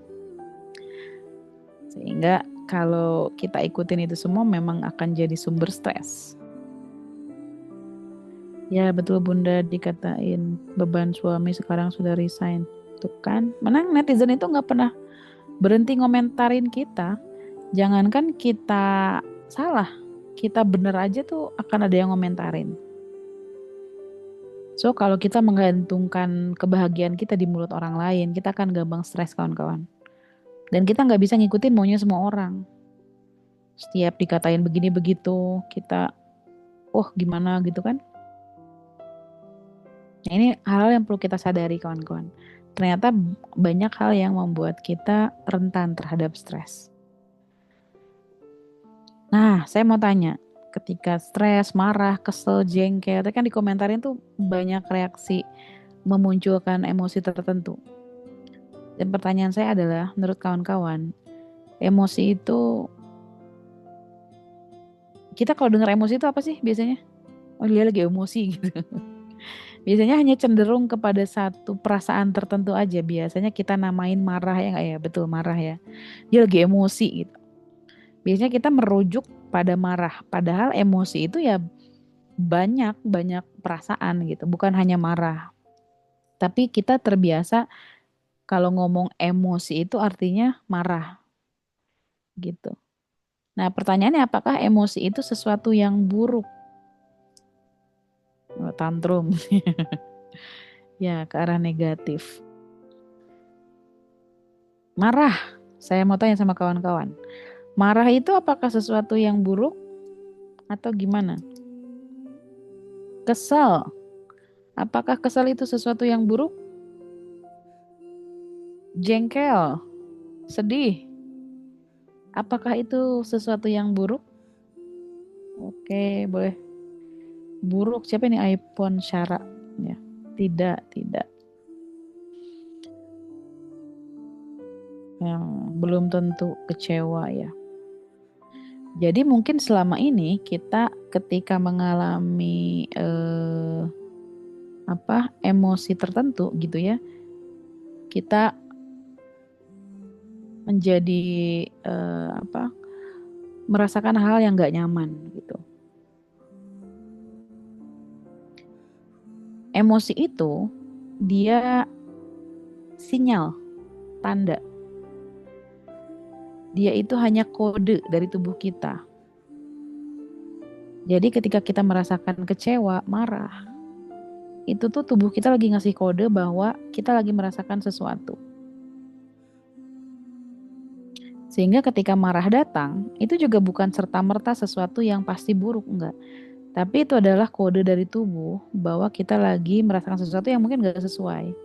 Sehingga kalau kita ikutin itu semua memang akan jadi sumber stres. Ya betul Bunda dikatain beban suami sekarang sudah resign. Tuh kan, menang netizen itu nggak pernah berhenti ngomentarin kita. Jangankan kita salah, kita bener aja tuh akan ada yang ngomentarin. So kalau kita menggantungkan kebahagiaan kita di mulut orang lain, kita akan gampang stres kawan-kawan. Dan kita nggak bisa ngikutin maunya semua orang. Setiap dikatain begini begitu, kita gimana gitu kan. Nah, ini hal yang perlu kita sadari kawan-kawan. Ternyata banyak hal yang membuat kita rentan terhadap stres. Nah, saya mau tanya, ketika stres, marah, kesel, jengkel, tadi kan dikomentarin tuh banyak reaksi memunculkan emosi tertentu. Dan pertanyaan saya adalah, menurut kawan-kawan, emosi itu, kita kalau dengar emosi itu apa sih biasanya? Oh, dia lagi emosi gitu. Biasanya hanya cenderung kepada satu perasaan tertentu aja. Biasanya kita namain marah ya nggak ya? Betul, marah ya. Dia lagi emosi gitu. Biasanya kita merujuk pada marah. Padahal emosi itu ya banyak perasaan gitu. Bukan hanya marah. Tapi kita terbiasa kalau ngomong emosi itu artinya marah gitu. Nah, pertanyaannya apakah emosi itu sesuatu yang buruk? Oh, tantrum. Ya, ke arah negatif. Marah. Saya mau tanya sama kawan-kawan. Marah itu apakah sesuatu yang buruk atau gimana? Kesal. Apakah kesal itu sesuatu yang buruk? Jengkel. Sedih. Apakah itu sesuatu yang buruk? Oke, boleh. Buruk. Siapa ini? iPhone Syara. Ya. Tidak. Yang belum tentu kecewa ya. Jadi mungkin selama ini kita ketika mengalami emosi tertentu gitu ya, kita menjadi merasakan hal yang nggak nyaman gitu. Emosi itu dia sinyal, tanda. Dia itu hanya kode dari tubuh kita. Jadi ketika kita merasakan kecewa, marah, itu tuh tubuh kita lagi ngasih kode bahwa kita lagi merasakan sesuatu. Sehingga ketika marah datang, itu juga bukan serta-merta sesuatu yang pasti buruk, enggak. Tapi itu adalah kode dari tubuh bahwa kita lagi merasakan sesuatu yang mungkin enggak sesuai.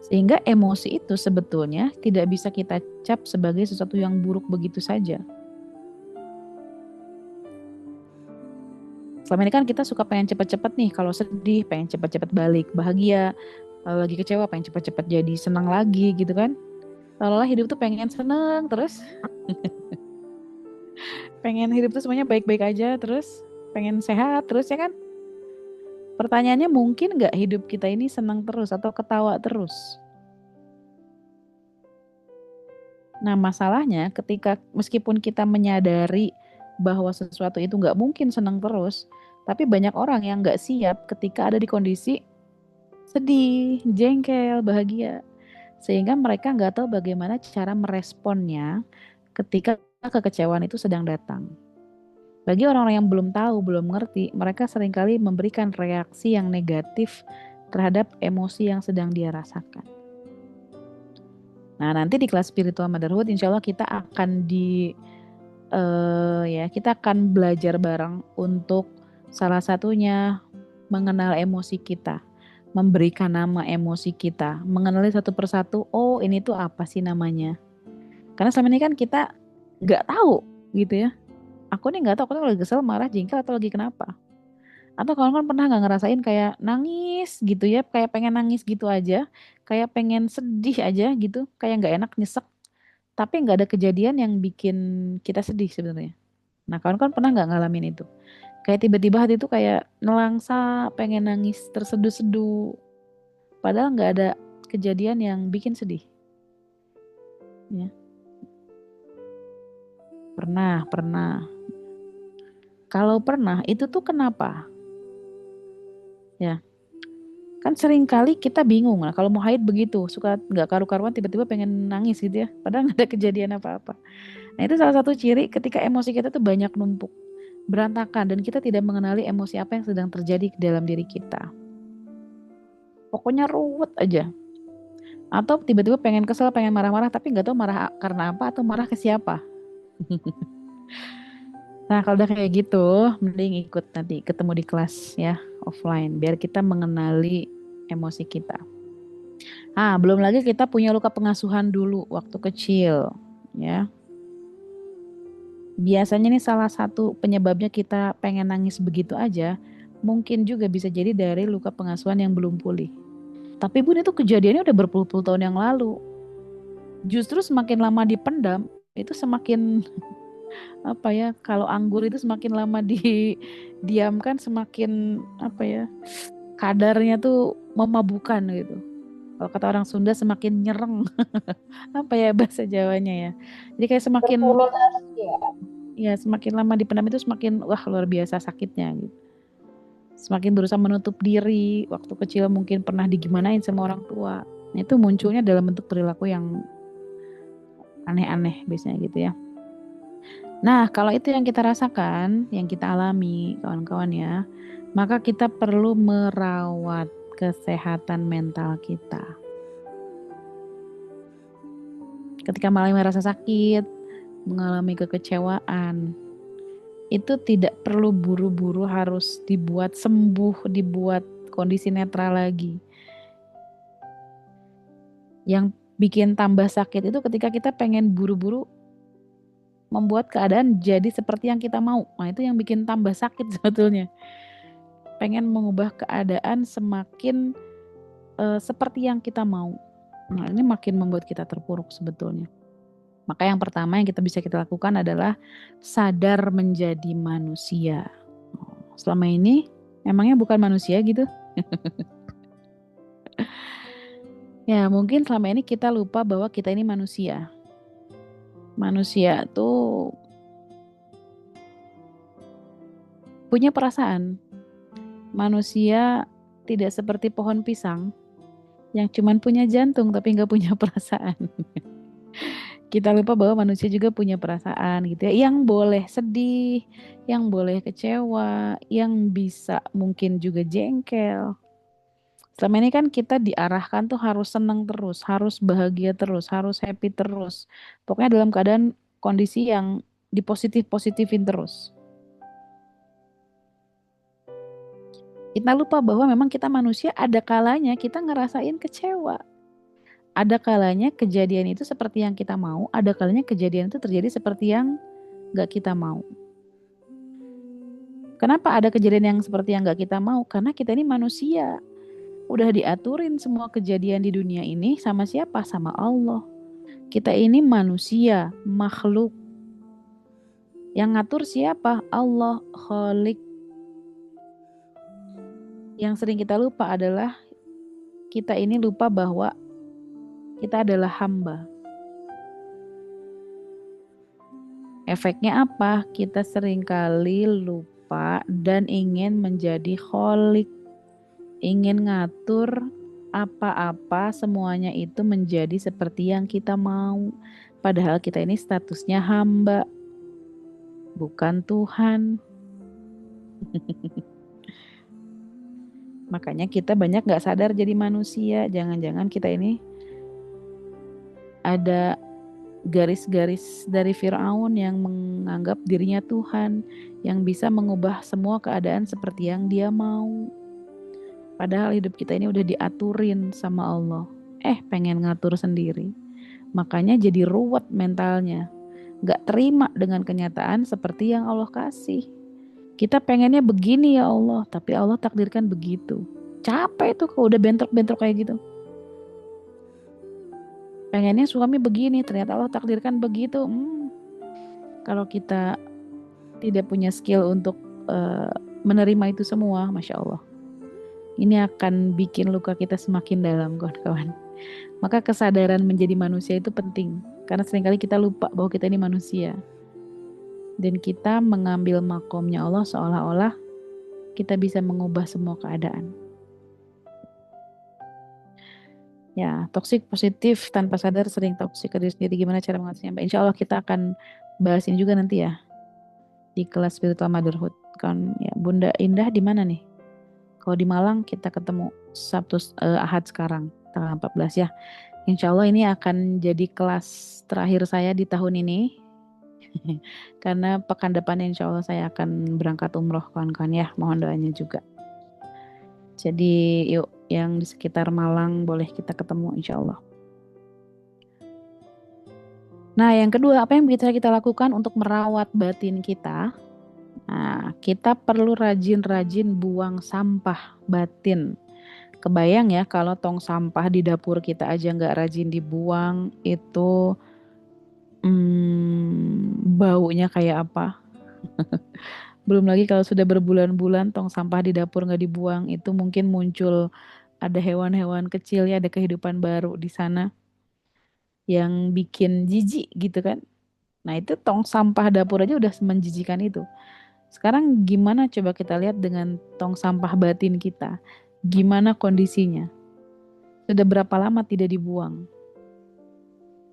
Sehingga emosi itu sebetulnya tidak bisa kita cap sebagai sesuatu yang buruk begitu saja. Selama ini kan kita suka pengen cepat-cepat nih, kalau sedih pengen cepat-cepat balik bahagia, kalau lagi kecewa pengen cepat-cepat jadi senang lagi gitu kan. Seolah-olah hidup tuh pengen senang terus. Pengen hidup tuh semuanya baik-baik aja terus, pengen sehat terus ya kan. Pertanyaannya mungkin nggak hidup kita ini senang terus atau ketawa terus? Nah masalahnya ketika meskipun kita menyadari bahwa sesuatu itu nggak mungkin senang terus, tapi banyak orang yang nggak siap ketika ada di kondisi sedih, jengkel, bahagia. Sehingga mereka nggak tahu bagaimana cara meresponnya ketika kekecewaan itu sedang datang. Bagi orang-orang yang belum tahu, belum ngerti, mereka seringkali memberikan reaksi yang negatif terhadap emosi yang sedang dia rasakan. Nah, nanti di kelas spiritual motherhood, insya Allah kita akan kita akan belajar bareng untuk salah satunya mengenal emosi kita, memberikan nama emosi kita, mengenali satu persatu. Oh, ini tuh apa sih namanya? Karena selama ini kan kita nggak tahu, gitu ya. Aku nih nggak tahu aku tuh lagi kesel, marah, jengkel atau lagi kenapa. Atau kawan-kawan pernah nggak ngerasain kayak nangis gitu ya, kayak pengen nangis gitu aja, kayak pengen sedih aja gitu, kayak nggak enak, nyesek, tapi nggak ada kejadian yang bikin kita sedih sebenarnya. Nah, kawan-kawan pernah nggak ngalamin itu? Kayak tiba-tiba hati itu kayak nelangsa, pengen nangis, terseduh-seduh, padahal nggak ada kejadian yang bikin sedih. Ya. Pernah. Kalau pernah, itu tuh kenapa? Ya, kan sering kali kita bingung lah. Kalau mau haid begitu, suka nggak karu-karuan tiba-tiba pengen nangis gitu ya. Padahal nggak ada kejadian apa-apa. Nah itu salah satu ciri ketika emosi kita tuh banyak numpuk, berantakan, dan kita tidak mengenali emosi apa yang sedang terjadi di dalam diri kita. Pokoknya ruwet aja. Atau tiba-tiba pengen kesel, pengen marah-marah, tapi nggak tahu marah karena apa atau marah ke siapa. Nah kalau udah kayak gitu, mending ikut nanti ketemu di kelas ya, offline, biar kita mengenali emosi kita. Belum lagi kita punya luka pengasuhan dulu waktu kecil, ya. Biasanya nih salah satu penyebabnya kita pengen nangis begitu aja, mungkin juga bisa jadi dari luka pengasuhan yang belum pulih. Tapi Bun, itu kejadiannya udah berpuluh-puluh tahun yang lalu. Justru semakin lama dipendam itu semakin apa ya, kalau anggur itu semakin lama didiamkan semakin apa ya, kadarnya tuh memabukan gitu. Kalau kata orang Sunda semakin nyereng. Apa ya bahasa Jawanya ya. Jadi kayak semakin Berfermentasi ya. ya semakin lama dipendam itu semakin wah luar biasa sakitnya gitu. Semakin berusaha menutup diri, waktu kecil mungkin pernah digimanain sama orang tua. Nah, itu munculnya dalam bentuk perilaku yang aneh-aneh biasanya gitu ya. Nah, kalau itu yang kita rasakan, yang kita alami, kawan-kawan ya, maka kita perlu merawat kesehatan mental kita. Ketika mengalami rasa sakit, mengalami kekecewaan, itu tidak perlu buru-buru harus dibuat sembuh, dibuat kondisi netral lagi. Yang bikin tambah sakit itu ketika kita pengen buru-buru membuat keadaan jadi seperti yang kita mau. Nah, itu yang bikin tambah sakit sebetulnya. Pengen mengubah keadaan semakin seperti yang kita mau. Nah, ini makin membuat kita terpuruk sebetulnya. Maka yang pertama yang kita lakukan adalah sadar menjadi manusia. Selama ini emangnya bukan manusia gitu? Ya, mungkin selama ini kita lupa bahwa kita ini manusia. Manusia tuh punya perasaan. Manusia tidak seperti pohon pisang yang cuman punya jantung tapi nggak punya perasaan. Kita lupa bahwa manusia juga punya perasaan gitu ya, yang boleh sedih, yang boleh kecewa, yang bisa mungkin juga jengkel. Selama ini kan kita diarahkan tuh harus senang terus, harus bahagia terus, harus happy terus. Pokoknya dalam keadaan kondisi yang dipositif-positifin terus. Kita lupa bahwa memang kita manusia, ada kalanya kita ngerasain kecewa. Ada kalanya kejadian itu seperti yang kita mau, ada kalanya kejadian itu terjadi seperti yang gak kita mau. Kenapa ada kejadian yang seperti yang gak kita mau? Karena kita ini manusia. Udah diaturin semua kejadian di dunia ini sama siapa? Sama Allah. Kita ini manusia, makhluk. Yang ngatur siapa? Allah, Khalik. Yang sering kita lupa adalah kita ini lupa bahwa kita adalah hamba. Efeknya apa? Kita seringkali lupa dan ingin menjadi Khalik. Ingin ngatur apa-apa semuanya itu menjadi seperti yang kita mau. Padahal kita ini statusnya hamba, bukan Tuhan. Makanya kita banyak gak sadar jadi manusia. Jangan-jangan kita ini ada garis-garis dari Firaun yang menganggap dirinya Tuhan, yang bisa mengubah semua keadaan seperti yang dia mau. Padahal hidup kita ini udah diaturin sama Allah. Pengen ngatur sendiri. Makanya jadi ruwet mentalnya. Gak terima dengan kenyataan seperti yang Allah kasih. Kita pengennya begini ya Allah, tapi Allah takdirkan begitu. Capek tuh kalau udah bentrok-bentrok kayak gitu. Pengennya suami begini, ternyata Allah takdirkan begitu. Kalau kita tidak punya skill untuk menerima itu semua, Masya Allah, ini akan bikin luka kita semakin dalam, kawan-kawan. Maka kesadaran menjadi manusia itu penting, karena seringkali kita lupa bahwa kita ini manusia. Dan kita mengambil makomnya Allah seolah-olah kita bisa mengubah semua keadaan. Ya, toksik positif tanpa sadar sering toksik ke diri sendiri. Gimana cara mengatasinya? Insya Allah kita akan bahas ini juga nanti ya di kelas spiritual motherhood. Kan ya, Bunda Indah di mana nih? Kalau di Malang kita ketemu Sabtu Ahad sekarang tanggal 14 ya. Insya Allah ini akan jadi kelas terakhir saya di tahun ini. Karena pekan depan insya Allah saya akan berangkat umroh, kawan-kawan ya. Mohon doanya juga. Jadi yuk yang di sekitar Malang boleh kita ketemu insya Allah. Nah yang kedua, apa yang bisa kita lakukan untuk merawat batin kita? Nah, kita perlu rajin-rajin buang sampah batin. Kebayang ya kalau tong sampah di dapur kita aja nggak rajin dibuang, itu baunya kayak apa? Belum lagi kalau sudah berbulan-bulan tong sampah di dapur nggak dibuang, itu mungkin muncul ada hewan-hewan kecil ya, ada kehidupan baru di sana yang bikin jijik gitu kan. Nah itu tong sampah dapur aja udah menjijikan itu. Sekarang gimana coba kita lihat dengan tong sampah batin kita. Gimana kondisinya? Sudah berapa lama tidak dibuang?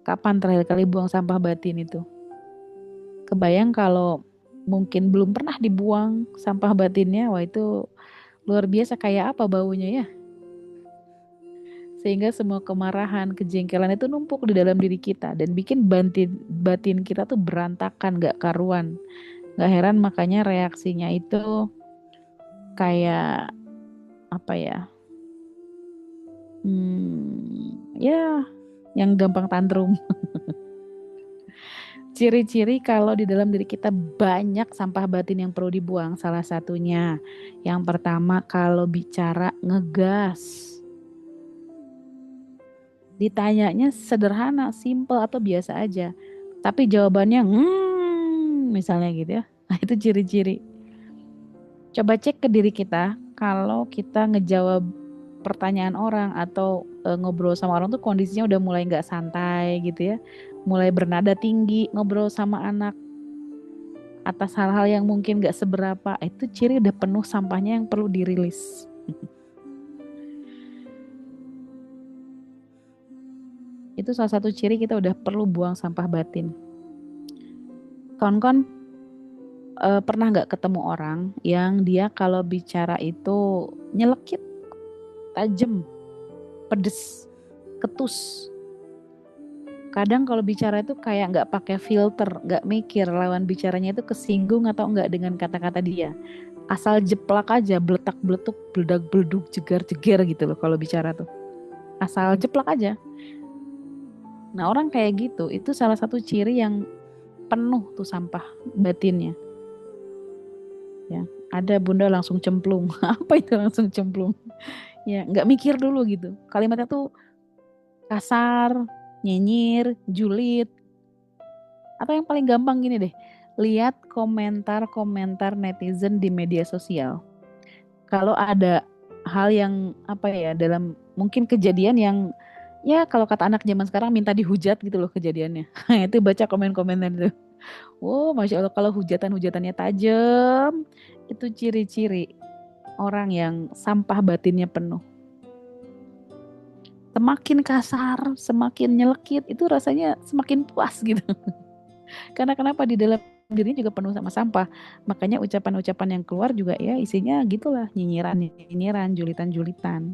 Kapan terakhir kali buang sampah batin itu? Kebayang kalau mungkin belum pernah dibuang sampah batinnya, wah itu luar biasa kayak apa baunya ya. Sehingga semua kemarahan, kejengkelan itu numpuk di dalam diri kita dan bikin batin kita tuh berantakan, gak karuan. Gak heran makanya reaksinya itu kayak apa ya? Ya yang gampang tantrum. Ciri-ciri kalau di dalam diri kita banyak sampah batin yang perlu dibuang, salah satunya yang pertama kalau bicara ngegas. Ditanyanya sederhana, simple atau biasa aja. Tapi jawabannya misalnya gitu ya. Nah, itu ciri-ciri. Coba cek ke diri kita kalau kita ngejawab pertanyaan orang atau ngobrol sama orang tuh kondisinya udah mulai nggak santai gitu ya. Mulai bernada tinggi, ngobrol sama anak atas hal-hal yang mungkin nggak seberapa. Itu ciri udah penuh sampahnya yang perlu dirilis. Itu salah satu ciri kita udah perlu buang sampah batin. Kawan-kawan pernah nggak ketemu orang yang dia kalau bicara itu nyelekit, tajam, pedes, ketus. Kadang kalau bicara itu kayak nggak pakai filter, nggak mikir lawan bicaranya itu kesinggung atau nggak dengan kata-kata dia. Asal jeplak aja, beletak-beletuk, beledak-beleduk, jegar-jeger gitu loh kalau bicara tuh. Asal jeplak aja. Nah orang kayak gitu, itu salah satu ciri yang penuh tuh sampah batinnya. Ya, ada bunda langsung cemplung. Apa itu langsung cemplung? Ya, nggak mikir dulu gitu. Kalimatnya tuh kasar, nyinyir, julid. Atau yang paling gampang gini deh, lihat komentar-komentar netizen di media sosial. Kalau ada hal yang apa ya dalam mungkin kejadian yang ya kalau kata anak zaman sekarang minta dihujat gitu loh kejadiannya. Itu baca komen-komennya itu. Oh, Masya Allah kalau hujatan-hujatannya tajam, itu ciri-ciri orang yang sampah batinnya penuh. Semakin kasar, semakin nyelekit, itu rasanya semakin puas gitu. Karena kenapa di dalam dirinya juga penuh sama sampah. Makanya ucapan-ucapan yang keluar juga ya isinya gitulah, nyinyiran, julitan-julitan.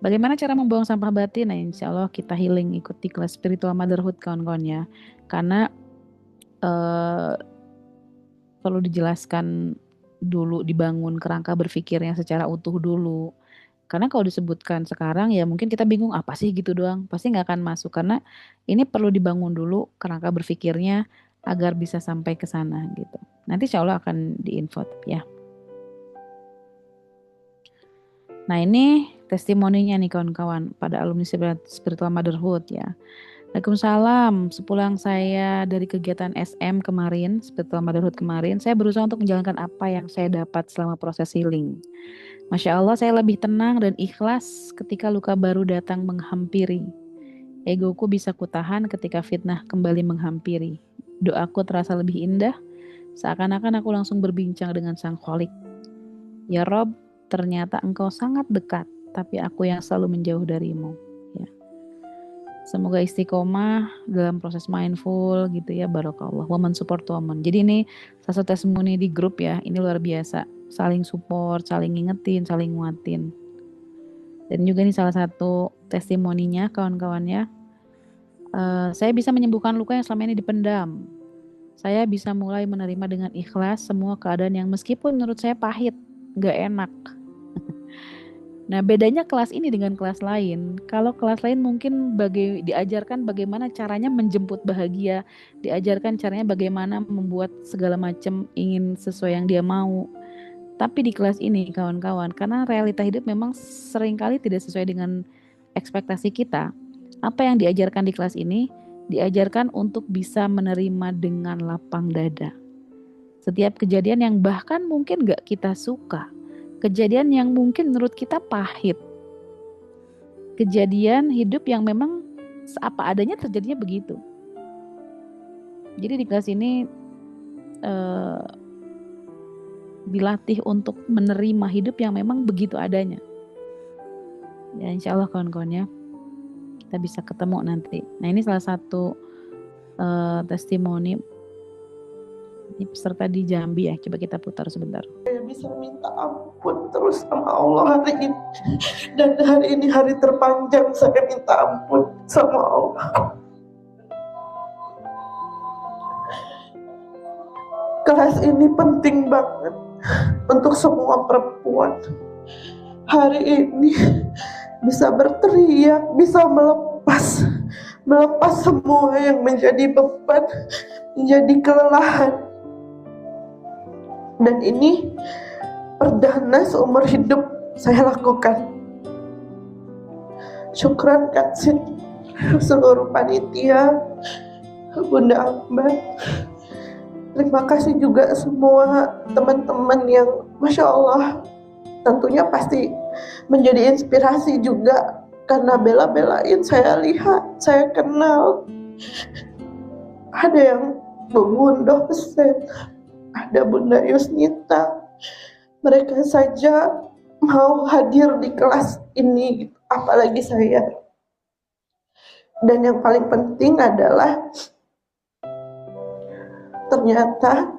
Bagaimana cara membuang sampah batin? Nah, insya Allah kita healing ikuti kelas spiritual motherhood kawan-kawan ya. Karena perlu dijelaskan dulu, dibangun kerangka berpikirnya secara utuh dulu. Karena kalau disebutkan sekarang ya mungkin kita bingung apa sih gitu doang. Pasti nggak akan masuk karena ini perlu dibangun dulu kerangka berpikirnya agar bisa sampai ke sana gitu. Nanti insya Allah akan diinfo ya. Nah ini testimoninya nih kawan-kawan pada alumni Spiritual Motherhood ya. Waalaikumsalam. Sepulang saya dari kegiatan SM kemarin, Spiritual Motherhood kemarin, saya berusaha untuk menjalankan apa yang saya dapat selama proses healing. Masya Allah, saya lebih tenang dan ikhlas ketika luka baru datang menghampiri. Egoku bisa kutahan ketika fitnah kembali menghampiri. Doaku terasa lebih indah, seakan-akan aku langsung berbincang dengan Sang Kholik. Ya Rob, ternyata engkau sangat dekat, tapi aku yang selalu menjauh darimu. Ya. Semoga istiqomah dalam proses mindful gitu ya, barokallah. Woman support woman. Jadi ini salah satu testimoni di grup ya, ini luar biasa. Saling support, saling ngingetin, saling nguatin. Dan juga ini salah satu testimoninya kawan-kawannya. Saya bisa menyembuhkan luka yang selama ini dipendam. Saya bisa mulai menerima dengan ikhlas semua keadaan yang meskipun menurut saya pahit, gak enak. Nah bedanya kelas ini dengan kelas lain. Kalau kelas lain mungkin diajarkan bagaimana caranya menjemput bahagia. Diajarkan caranya bagaimana membuat segala macam ingin sesuai yang dia mau. Tapi di kelas ini kawan-kawan, karena realita hidup memang seringkali tidak sesuai dengan ekspektasi kita. Apa yang diajarkan di kelas ini diajarkan untuk bisa menerima dengan lapang dada. Setiap kejadian yang bahkan mungkin gak kita suka, kejadian yang mungkin menurut kita pahit, kejadian hidup yang memang apa adanya terjadinya begitu. Jadi di kelas ini dilatih untuk menerima hidup yang memang begitu adanya. Ya insya Allah kawan-kawan ya, kita bisa ketemu nanti. Nah ini salah satu testimoni ini peserta di Jambi ya. Coba kita putar sebentar. Saya bisa minta ampun terus sama Allah hari ini. Dan hari ini hari terpanjang saya minta ampun sama Allah. Kelas ini penting banget untuk semua perempuan. Hari ini bisa berteriak, bisa melepas semua yang menjadi beban, menjadi kelelahan. Dan ini perdana seumur hidup saya lakukan. Syukran Kak Sin, seluruh panitia, Bunda Ambar. Terima kasih juga semua teman-teman yang Masya Allah tentunya pasti menjadi inspirasi juga. Karena bela-belain saya lihat, saya kenal. Ada yang Bunda Hussein, ada Bunda Yusnita. Mereka saja mau hadir di kelas ini, apalagi saya. Dan yang paling penting adalah ternyata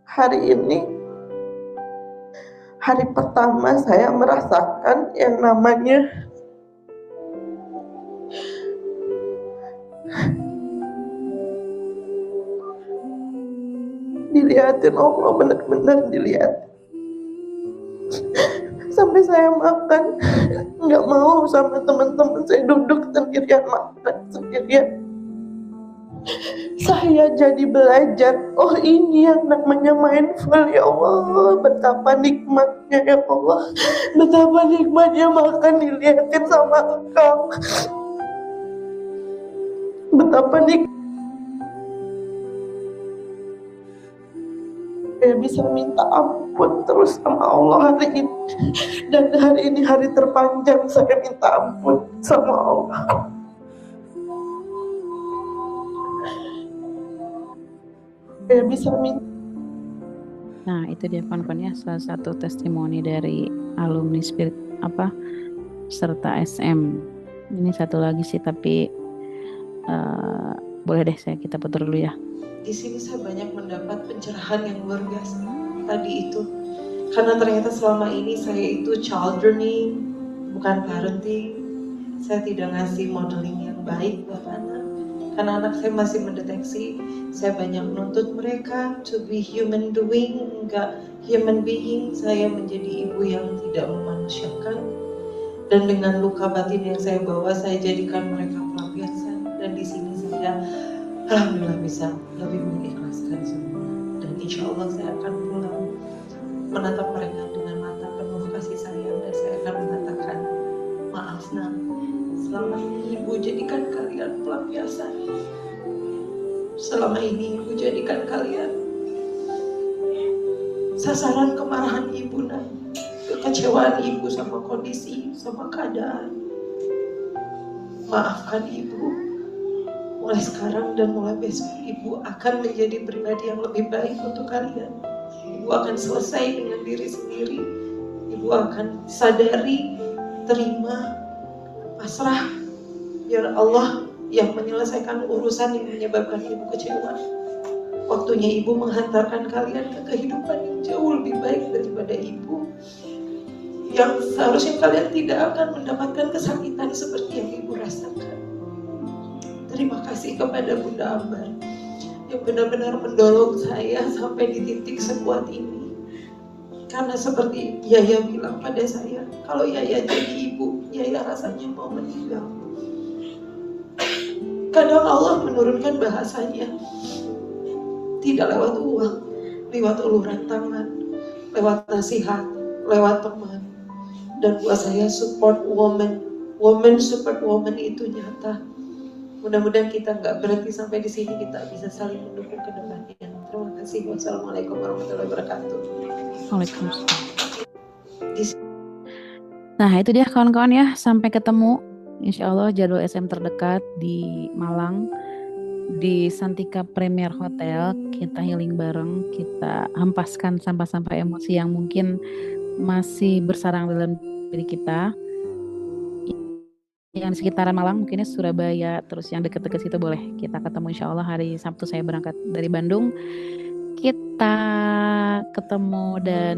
hari ini hari pertama saya merasakan yang namanya dilihatin Allah, benar-benar dilihat. Sampai saya makan nggak mau sama teman-teman, saya duduk sendirian makan sendirian. Saya jadi belajar, oh ini yang namanya mindful ya Allah. Betapa nikmatnya ya Allah, betapa nikmatnya makan dilihatin sama Engkau. Betapa nikmatnya saya bisa minta ampun terus sama Allah hari ini. Dan hari ini hari terpanjang saya minta ampun sama Allah. Saya bisa minta. Nah itu dia kawan-kawan ya, salah satu testimoni dari alumni Spirit peserta SM. Ini satu lagi sih, tapi boleh deh kita putar dulu ya. Di sini saya banyak mendapat pencerahan yang luar biasa tadi itu, karena ternyata selama ini saya itu childrening, bukan parenting. Saya tidak ngasih modeling yang baik buat anak, karena anak saya masih mendeteksi. Saya banyak menuntut mereka to be human doing, enggak human being. Saya menjadi ibu yang tidak memanusiakan, dan dengan luka batin yang saya bawa, saya jadikan mereka pelampiasan. Dan di sini saya alhamdulillah bisa lebih mengikhlaskan semua. Dan insya Allah saya akan pulang menatap mereka dengan mata penuh kasih sayang, dan saya akan mengatakan, maaf nak, selama ini ibu jadikan kalian pelampiasan. Selama ini ibu jadikan kalian sasaran kemarahan ibu nak, kekecewaan ibu sama kondisi, sama keadaan. Maafkan ibu. Mulai sekarang dan mulai besok, ibu akan menjadi pribadi yang lebih baik untuk kalian. Ibu akan selesai dengan diri sendiri. Ibu akan sadari, terima, pasrah, biar Allah yang menyelesaikan urusan yang menyebabkan ibu kecewa. Waktunya ibu menghantarkan kalian ke kehidupan yang jauh lebih baik daripada ibu, yang seharusnya kalian tidak akan mendapatkan kesakitan seperti yang ibu rasakan. Terima kasih kepada Bunda Ambar yang benar-benar mendorong saya sampai di titik sekuat ini. Karena seperti Yaya bilang pada saya, kalau Yaya jadi ibu, Yaya rasanya mau meninggal. Kadang Allah menurunkan bahasanya tidak lewat uang, lewat uluran tangan, lewat nasihat, lewat teman. Dan buat saya support woman support woman itu nyata. Mudah-mudahan kita nggak berhenti sampai di sini, kita bisa saling mendukung ke depannya. Terima kasih. Wassalamualaikum warahmatullahi wabarakatuh. Waalaikumsalam. Nah itu dia kawan-kawan ya, sampai ketemu insya Allah jadwal SM terdekat di Malang di Santika Premier Hotel. Kita healing bareng, kita hempaskan sampah-sampah emosi yang mungkin masih bersarang dalam diri kita. Yang di sekitaran Malang mungkinnya Surabaya, terus yang deket-deket situ boleh kita ketemu insya Allah. Hari Sabtu saya berangkat dari Bandung, kita ketemu dan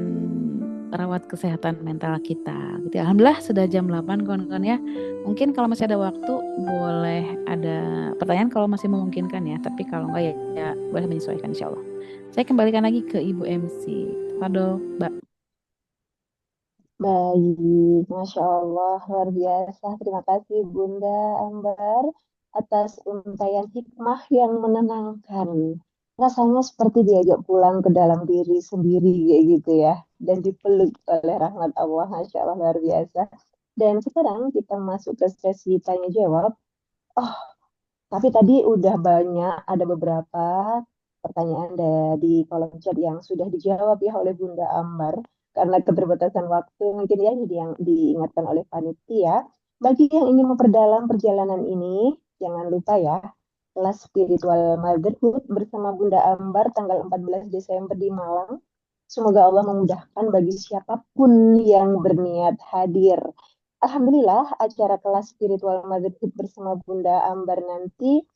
rawat kesehatan mental kita gitu. Alhamdulillah sudah jam 8 kawan-kawan ya. Mungkin kalau masih ada waktu boleh ada pertanyaan kalau masih memungkinkan ya, tapi kalau enggak ya boleh menyesuaikan insya Allah. Saya kembalikan lagi ke Ibu MC. Fadol, Mbak. Baik, Masya Allah, luar biasa. Terima kasih Bunda Ambar atas untayan hikmah yang menenangkan. Rasanya seperti diajak pulang ke dalam diri sendiri kayak gitu ya. Dan dipeluk oleh rahmat Allah, Masya Allah, luar biasa. Dan sekarang kita masuk ke sesi tanya jawab. Oh, tapi tadi udah banyak, ada beberapa pertanyaan di kolom chat yang sudah dijawab ya oleh Bunda Ambar. Karena keterbatasan waktu mungkin ya jadi yang diingatkan oleh panitia. Bagi yang ingin memperdalam perjalanan ini, jangan lupa ya, kelas spiritual motherhood bersama Bunda Ambar tanggal 14 Desember di Malang. Semoga Allah memudahkan bagi siapapun yang berniat hadir. Alhamdulillah, acara kelas spiritual motherhood bersama Bunda Ambar nanti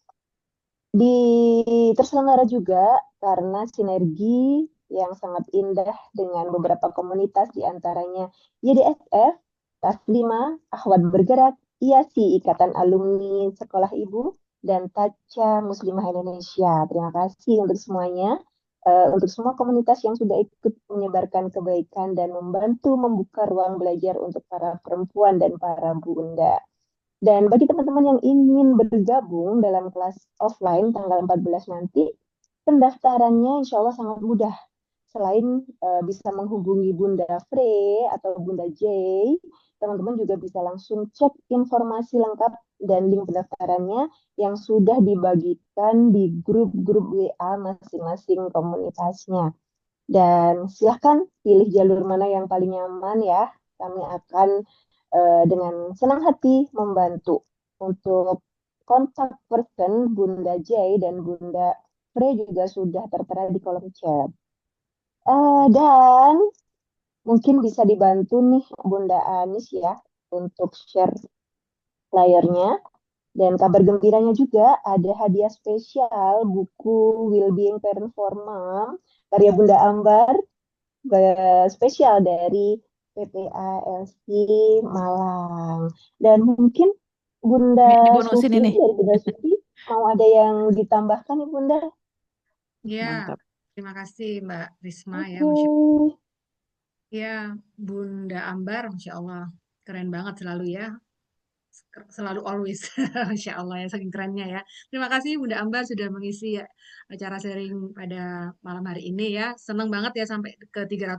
terselenggara juga karena sinergi yang sangat indah dengan beberapa komunitas diantaranya YDSF, Taslima, Ahwat Bergerak, IASI, Ikatan Alumni Sekolah Ibu, dan Taca Muslimah Indonesia. Terima kasih untuk semuanya, untuk semua komunitas yang sudah ikut menyebarkan kebaikan dan membantu membuka ruang belajar untuk para perempuan dan para bunda. Dan bagi teman-teman yang ingin bergabung dalam kelas offline tanggal 14 nanti, pendaftarannya insya Allah sangat mudah. Selain bisa menghubungi Bunda Frey atau Bunda J, teman-teman juga bisa langsung cek informasi lengkap dan link pendaftarannya yang sudah dibagikan di grup-grup WA masing-masing komunitasnya. Dan silahkan pilih jalur mana yang paling nyaman ya. Kami akan dengan senang hati membantu. Untuk kontak person Bunda J dan Bunda Frey juga sudah tertera di kolom chat. Dan mungkin bisa dibantu nih Bunda Anis ya untuk share layarnya. Dan kabar gembiranya juga ada hadiah spesial buku Wellbeing Parent for Mom karya Bunda Ambar spesial dari PPA LC Malang. Dan mungkin Bunda Dibonusin Sufi ini. dari Bunda Sufi mau ada yang ditambahkan nih Bunda? Ya, Mantap. terima kasih Mbak Risma ya, Oke. Masya Allah. Ya, Bunda Ambar, Masya Allah, keren banget selalu ya. Selalu always, Masya Allah ya, saking kerennya ya. Terima kasih Bunda Ambar sudah mengisi acara sharing pada malam hari ini ya. Senang banget ya sampai ke 300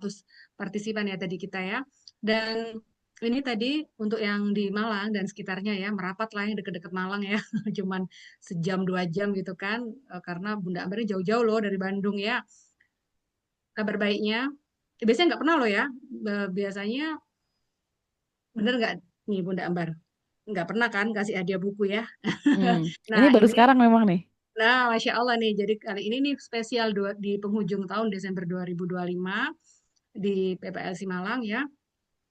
partisipan ya tadi kita ya. Dan ini tadi untuk yang di Malang dan sekitarnya ya, merapat lah yang deket-deket Malang ya. Cuman sejam 2 jam gitu kan, karena Bunda Ambar ini jauh-jauh loh dari Bandung ya. Kabar baiknya, biasanya nggak pernah loh ya. Biasanya bener nggak nih Bunda Ambar? Nggak pernah kan kasih hadiah buku ya. Ini Nah baru ini, sekarang memang nih. nah Masya Allah nih, jadi kali ini nih spesial di penghujung tahun Desember 2025 di PPLC Malang ya.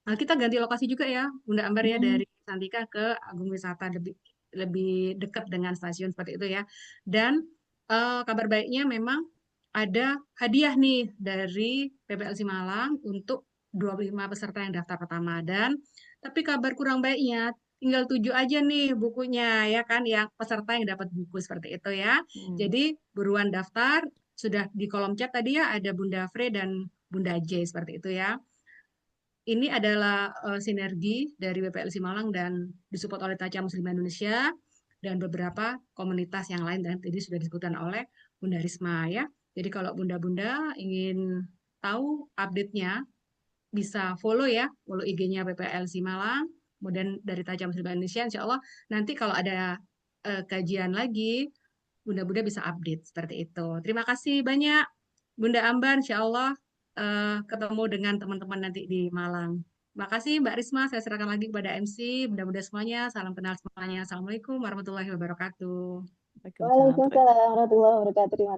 Nah, kita ganti lokasi juga ya, Bunda Ambar ya, dari Santika ke Agung Wisata lebih lebih dekat dengan stasiun seperti itu ya. Dan kabar baiknya memang ada hadiah nih dari PPLC Malang untuk 25 peserta yang daftar pertama. Dan tapi kabar kurang baiknya tinggal 7 aja nih bukunya ya kan, yang peserta yang dapat buku seperti itu ya. Jadi buruan daftar, sudah di kolom chat tadi ya ada Bunda Frey dan Bunda J seperti itu ya. Ini adalah sinergi dari BPLC Malang dan disupport oleh Taca Muslimah Indonesia dan beberapa komunitas yang lain dan tadi sudah disebutkan oleh Bunda Risma ya. Jadi kalau bunda-bunda ingin tahu update-nya, bisa follow ya, follow IG-nya PPLC Malang, kemudian dari Tajam Serba Indonesia, insya Allah nanti kalau ada kajian lagi, Bunda-Bunda bisa update seperti itu. Terima kasih banyak Bunda Ambar, insya Allah ketemu dengan teman-teman nanti di Malang. Terima kasih Mbak Risma, saya serahkan lagi kepada MC, Bunda-Bunda semuanya, salam kenal semuanya. Assalamualaikum warahmatullahi wabarakatuh. Waalaikumsalam. Waalaikumsalam warahmatullahi wabarakatuh. Terima kasih.